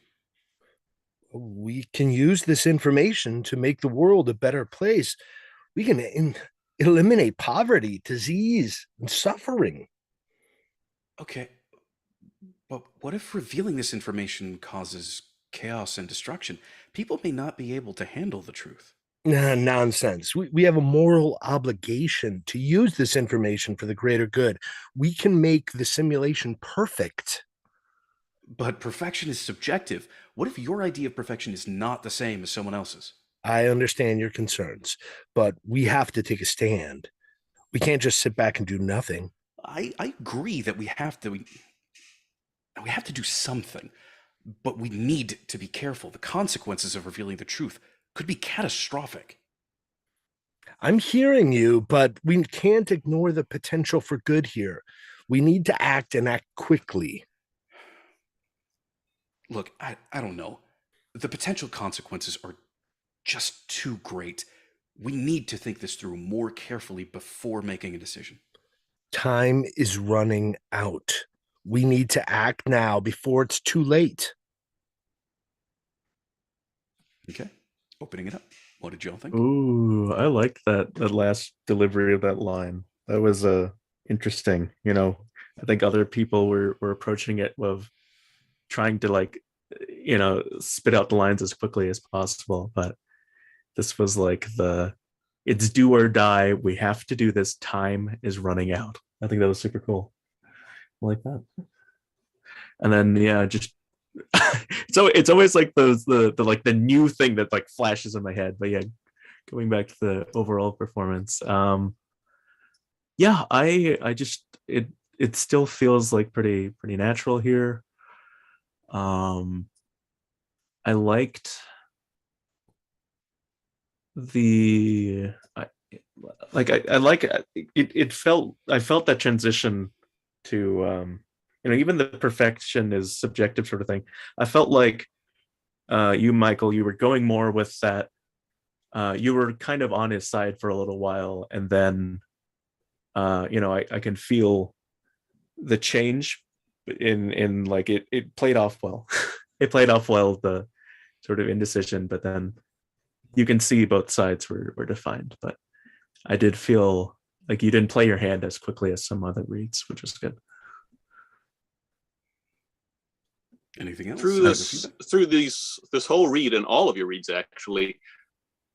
We can use this information to make the world a better place. We can eliminate poverty, disease, and suffering. Okay, but what if revealing this information causes chaos and destruction? People may not be able to handle the truth. Nonsense. We have a moral obligation to use this information for the greater good. We can make the simulation perfect. But perfection is subjective. What if your idea of perfection is not the same as someone else's? I understand your concerns, but we have to take a stand. We can't just sit back and do nothing. I agree that we have to do something, but we need to be careful. The consequences of revealing the truth could be catastrophic. I'm hearing you, but we can't ignore the potential for good here. We need to act and act quickly. Look, I don't know. The potential consequences are just too great. We need to think this through more carefully before making a decision. Time is running out. We need to act now before it's too late. Okay, opening it up. What did y'all think? ooh, I liked that last delivery of that line. That was interesting. I think other people were approaching it with trying to like spit out the lines as quickly as possible, but this was like it's do or die, we have to do this, time is running out. I think that was super cool. I like that. And then yeah, just so it's always like the like the new thing that like flashes in my head. But yeah, going back to the overall performance, yeah, I just it still feels like pretty natural here. I liked the I like it felt I felt that transition to even the perfection is subjective sort of thing. I felt like you, Michael, you were going more with that. You were kind of on his side for a little while, and then I can feel the change in like it played off well. It played off well, the sort of indecision, but then you can see both sides were defined. But I did feel like you didn't play your hand as quickly as some other reads, which was good. Anything else? Through this whole read and all of your reads, actually,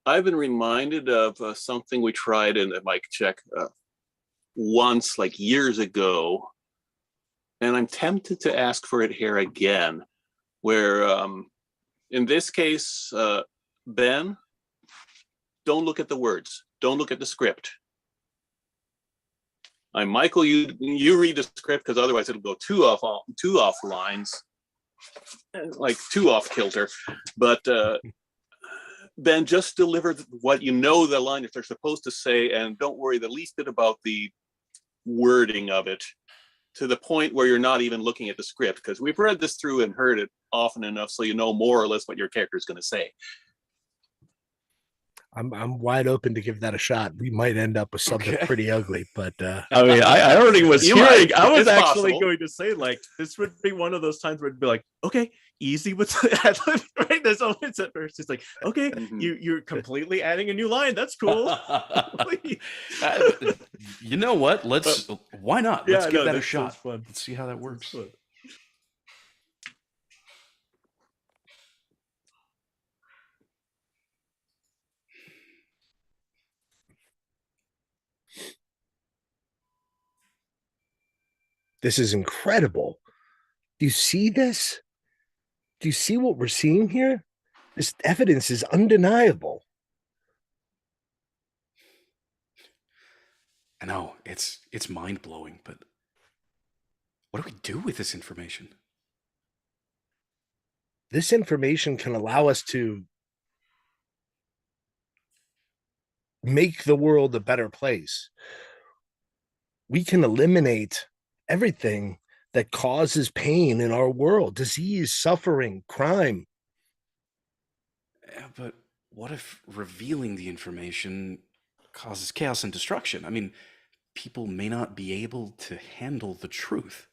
I've been reminded of something we tried in the mic check once, like years ago, and I'm tempted to ask for it here again, where in this case, Ben, don't look at the words, don't look at the script. I'm Michael, you read the script, because otherwise it'll go too off lines, like too off kilter. But then just deliver what you know the line that they're supposed to say, and don't worry the least bit about the wording of it, to the point where you're not even looking at the script, because we've read this through and heard it often enough so you know more or less what your character is going to say. I'm wide open to give that a shot. We might end up with something pretty ugly, but I mean, I already was hearing. I was It's actually possible. going to say, like, this would be one of those times where it'd be like, okay, easy with the ad-lib, right? There's always at first it's like, okay, you're completely adding a new line. That's cool. You know what? Why not? Let's give that a shot. Fun. Let's see how that works. this is incredible. Do you see this? Do you see what we're seeing here? This evidence is undeniable. I know, it's mind-blowing, but what do we do with this information? This information can allow us to make the world a better place. We can eliminate everything that causes pain in our world: disease, suffering, crime. Yeah, but what if revealing the information causes chaos and destruction? I mean, people may not be able to handle the truth.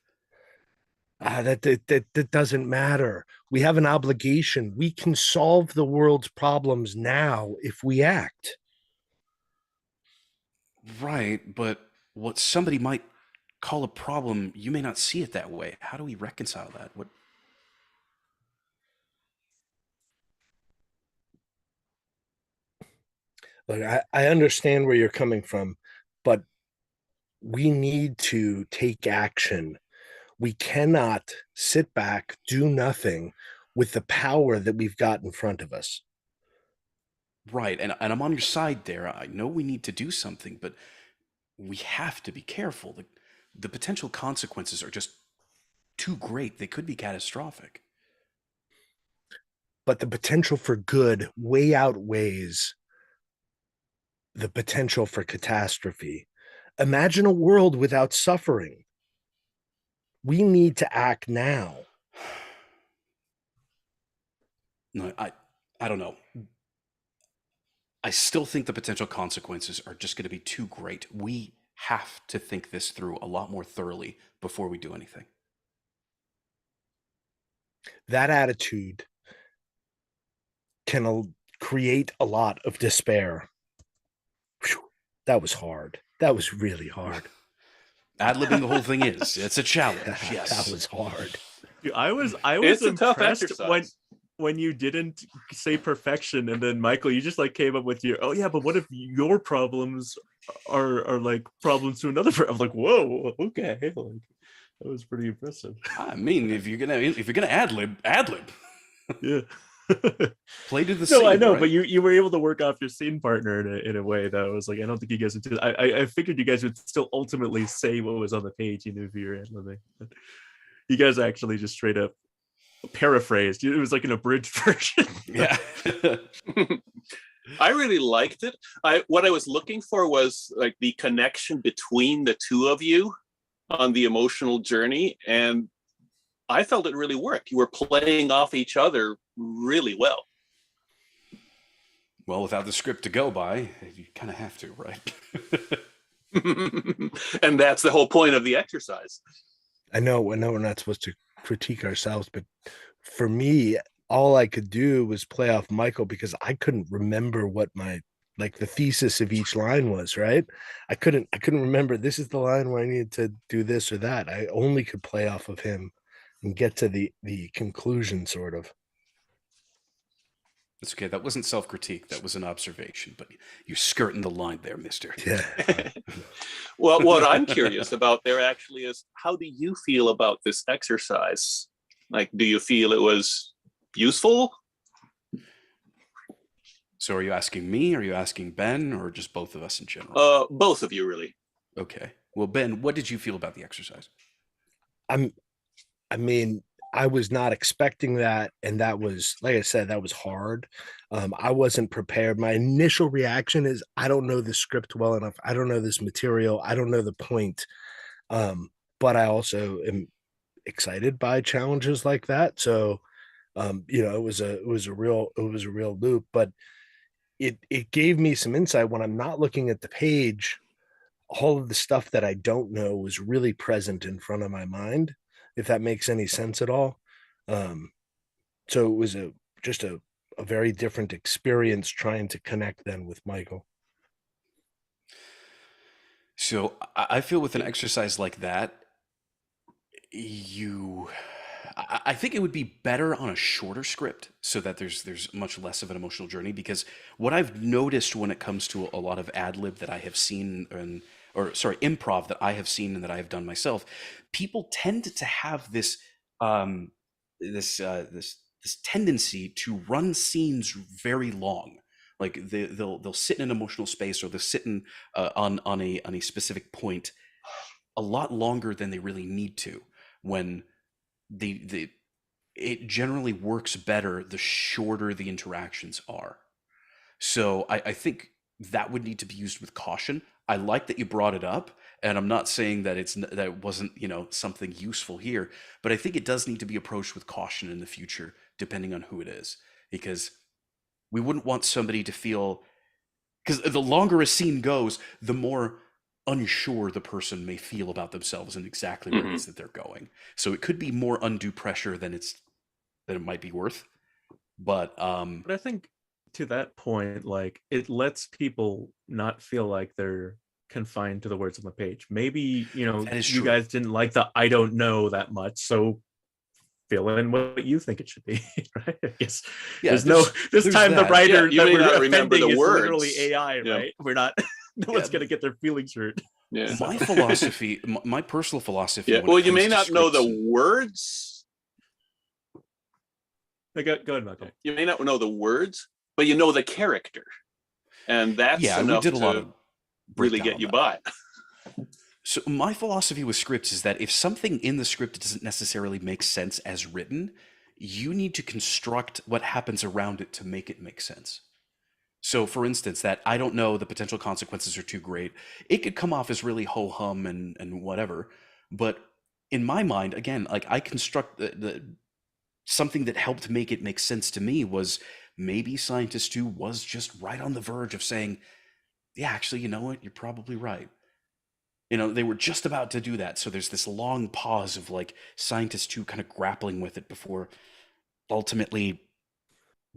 That doesn't matter. We have an obligation. We can solve the world's problems now if we act. Right, but what somebody might call a problem, you may not see it that way. How do we reconcile that? What? Look, I understand where you're coming from, but we need to take action. We cannot sit back, do nothing with the power that we've got in front of us. Right, and I'm on your side there. I know we need to do something, but we have to be careful. The potential consequences are just too great. They could be catastrophic. But the potential for good way outweighs the potential for catastrophe. Imagine a world without suffering. We need to act now. No, I don't know. I still think the potential consequences are just going to be too great. We have to think this through a lot more thoroughly before we do anything. That attitude can create a lot of despair. Whew, that was hard. That was really hard. Ad-libbing the whole thing it's a challenge. Yes, that was hard. Dude, I was It's a tough impressed exercise. when you didn't say perfection, and then Michael, you just like came up with your, oh yeah, but what if your problems are like problems to another? I'm like, whoa, okay, like, that was pretty impressive. I mean, if you're gonna ad-lib. Yeah. Play to the scene. No, I know, right? but you were able to work off your scene partner in a way that was like, I don't think you guys would do. I figured you guys would still ultimately say what was on the page, if you were ad-libbing. But you guys actually just straight up paraphrased. It was like an abridged version. Yeah. I really liked it. What I was looking for was like the connection between the two of you on the emotional journey, and I felt it really worked. You were playing off each other really well. Well, without the script to go by, you kind of have to, right? And that's the whole point of the exercise. I know we're not supposed to critique ourselves, but for me, all I could do was play off Michael because I couldn't remember what the thesis of each line was, right? I couldn't remember this is the line where I needed to do this or that. I only could play off of him and get to the conclusion, sort of. It's okay. That wasn't self-critique. That was an observation, but you're skirting the line there, mister. Yeah. Well, what I'm curious about there actually is, how do you feel about this exercise? Like, do you feel it was useful? So are you asking me? Are you asking Ben, or just both of us in general? Both of you, really. Okay. Well, Ben, what did you feel about the exercise? I mean, I was not expecting that. And that was, like I said, that was hard. I wasn't prepared. My initial reaction is, I don't know the script well enough. I don't know this material. I don't know the point. But I also am excited by challenges like that. So, it was a real loop, but it gave me some insight when I'm not looking at the page. All of the stuff that I don't know was really present in front of my mind, if that makes any sense at all. So it was just a very different experience trying to connect then with Michael. So I feel with an exercise like that, you I think it would be better on a shorter script so that there's much less of an emotional journey, because what I've noticed when it comes to a lot of ad lib that I have seen, or sorry, improv that I have seen and that I have done myself, people tend to have this this tendency to run scenes very long. Like they'll sit in an emotional space, or they'll sit in on a specific point a lot longer than they really need to, when the it generally works better the shorter the interactions are. So I think that would need to be used with caution. I like that you brought it up, and I'm not saying that that it wasn't, something useful here, but I think it does need to be approached with caution in the future, depending on who it is, because we wouldn't want somebody to feel, because the longer a scene goes, the more unsure the person may feel about themselves and exactly where it is that they're going. So it could be more undue pressure than it might be worth. But I think to that point, like, it lets people not feel like they're confined to the words on the page. Maybe, you guys didn't like the "I don't know" that much, so fill in what you think it should be, right? I guess there's this time that. The writer that we're offending is literally AI, right? We're not. No one's gonna get their feelings hurt. Yeah. My philosophy, my personal philosophy. Yeah. Well, you may not know the words. Go ahead, Michael. You may not know the words, but you know the character, and that's enough to really get you by. So my philosophy with scripts is that if something in the script doesn't necessarily make sense as written, you need to construct what happens around it to make it make sense. So, for instance, that "I don't know, the potential consequences are too great," it could come off as really ho-hum and whatever. But in my mind, again, like, I construct something that helped make it make sense to me was maybe Scientist 2 was just right on the verge of saying, yeah, actually, you know what? You're probably right. They were just about to do that. So there's this long pause of like Scientist 2 kind of grappling with it before ultimately,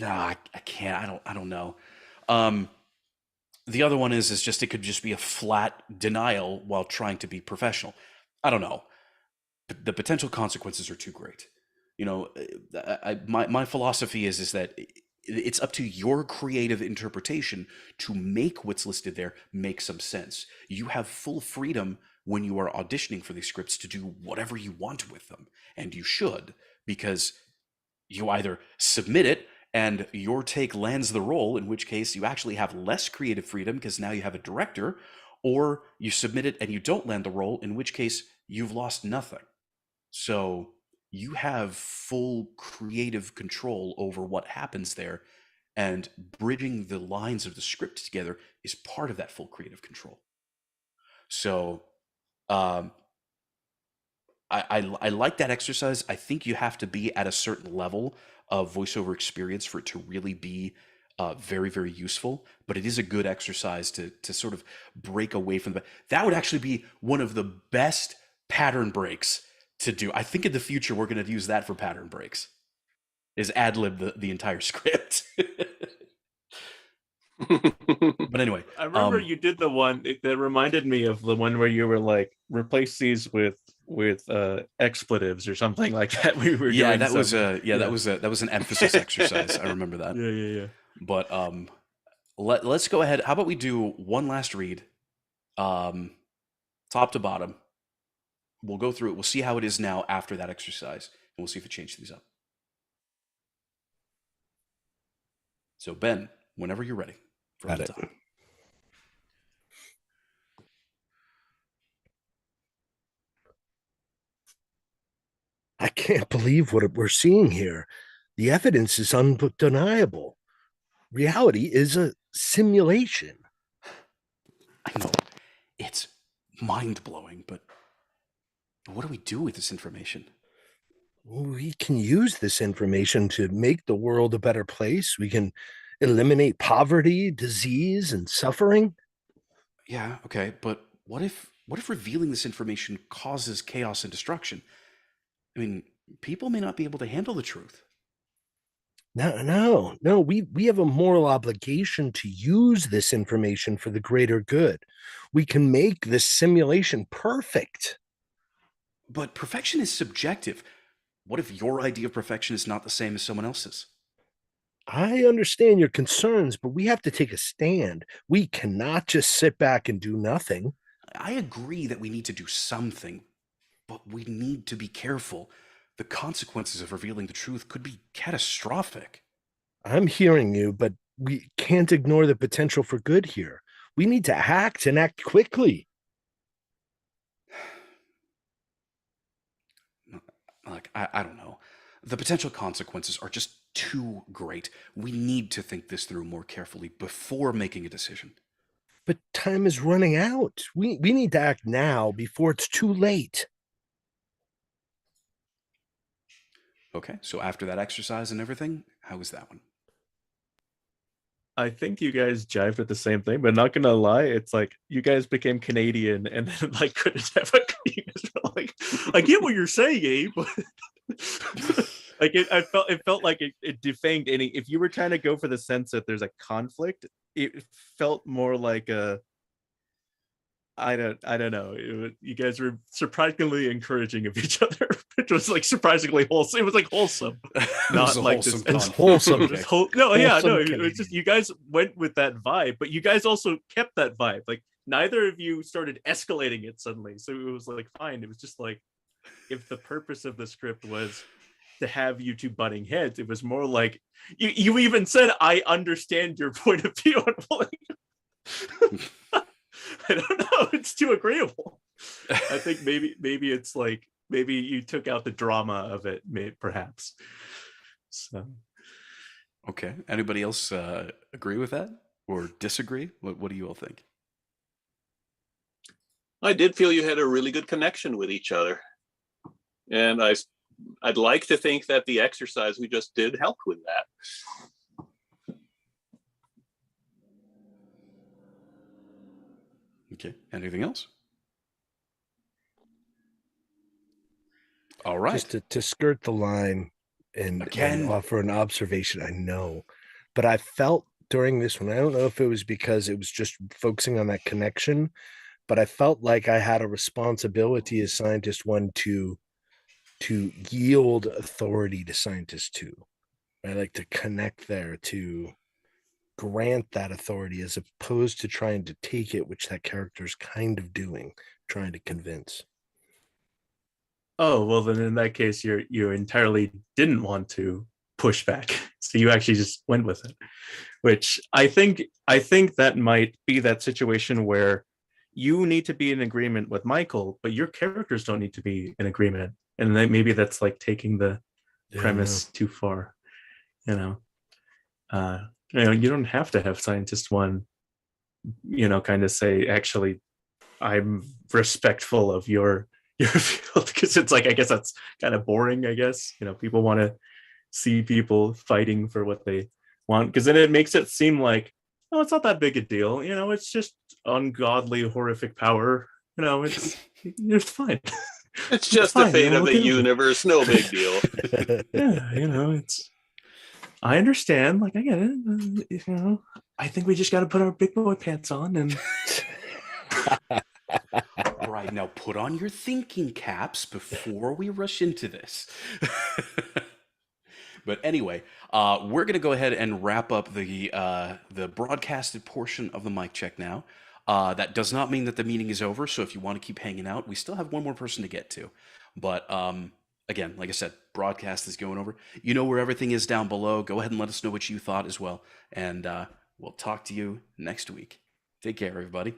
I can't, I don't know. The other one is just, it could just be a flat denial while trying to be professional. I don't know. The potential consequences are too great. My philosophy is that it's up to your creative interpretation to make what's listed there make some sense. You have full freedom when you are auditioning for these scripts to do whatever you want with them, and you should, because you either submit it and your take lands the role, in which case you actually have less creative freedom because now you have a director, or you submit it and you don't land the role, in which case you've lost nothing. So you have full creative control over what happens there, and bridging the lines of the script together is part of that full creative control. So I like that exercise. I think you have to be at a certain level of voiceover experience for it to really be very, very useful. But it is a good exercise to sort of break away from that would actually be one of the best pattern breaks to do. I think in the future we're going to use that for pattern breaks, is ad lib the entire script. But anyway, I remember you did the one that reminded me of the one where you were like, replace these with expletives or something like that. We were doing that was an emphasis exercise. I remember that. Yeah. But let's go ahead. How about we do one last read, top to bottom. We'll go through it. We'll see how it is now after that exercise, and we'll see if it changed things up. So Ben, whenever you're ready. Got it. Time. I can't believe what we're seeing here. The evidence is undeniable. Reality is a simulation. I know it's mind-blowing, but what do we do with this information? We can use this information to make the world a better place. We can eliminate poverty, disease, and suffering. Yeah, okay, but what if revealing this information causes chaos and destruction? I mean, people may not be able to handle the truth. No. We have a moral obligation to use this information for the greater good. We can make this simulation perfect. But perfection is subjective. What if your idea of perfection is not the same as someone else's? I understand your concerns, but we have to take a stand. We cannot just sit back and do nothing. I agree that we need to do something, but we need to be careful. The consequences of revealing the truth could be catastrophic. I'm hearing you, but we can't ignore the potential for good here. We need to act and act quickly. Like, I don't know. The potential consequences are just too great. We need to think this through more carefully before making a decision. But time is running out. We need to act now before it's too late. Okay, so after that exercise and everything, how was that one? I think you guys jived with the same thing, but not gonna lie, it's like you guys became Canadian and then like couldn't have a you guys were like, I get what you're saying, Abe, but like it felt like it defanged any. If you were trying to go for the sense that there's a conflict, it felt more like a I don't know. You guys were surprisingly encouraging of each other, which was like surprisingly wholesome. It was like wholesome, not like this. It's wholesome. It was just you guys went with that vibe, but you guys also kept that vibe. Like neither of you started escalating it suddenly, so it was like fine. It was just like if the purpose of the script was to have you two butting heads, it was more like you even said, "I understand your point of view." I don't know. It's too agreeable. I think maybe it's like maybe you took out the drama of it, perhaps. So, okay. Anybody else agree with that or disagree? What do you all think? I did feel you had a really good connection with each other, and I'd like to think that the exercise we just did helped with that. Okay. Anything else? All right. Just to skirt the line and offer an observation, I know, but I felt during this one, I don't know if it was because it was just focusing on that connection, but I felt like I had a responsibility as scientist one to yield authority to scientist two. I like to connect there to grant that authority as opposed to trying to take it, which that character is kind of doing, trying to convince. oh well, then in that case, you entirely didn't want to push back, so you actually just went with it. Which I think that might be that situation where you need to be in agreement with Michael, but your characters don't need to be in agreement, and then maybe that's like taking the premise too far. You don't have to have scientist one kind of say, actually I'm respectful of your field, because it's like I guess that's kind of boring. I guess people want to see people fighting for what they want, because then it makes it seem like, oh, it's not that big a deal, it's just ungodly horrific power, it's fine. It's just the fate of the universe, no big deal. Yeah, it's I understand. Like I get it. I think we just got to put our big boy pants on and. All right, now put on your thinking caps before we rush into this. But anyway, we're gonna go ahead and wrap up the broadcasted portion of the mic check now. That does not mean that the meeting is over. So if you want to keep hanging out, we still have one more person to get to. But again, like I said, broadcast is going over. You know where everything is down below. Go ahead and let us know what you thought as well. And we'll talk to you next week. Take care, everybody.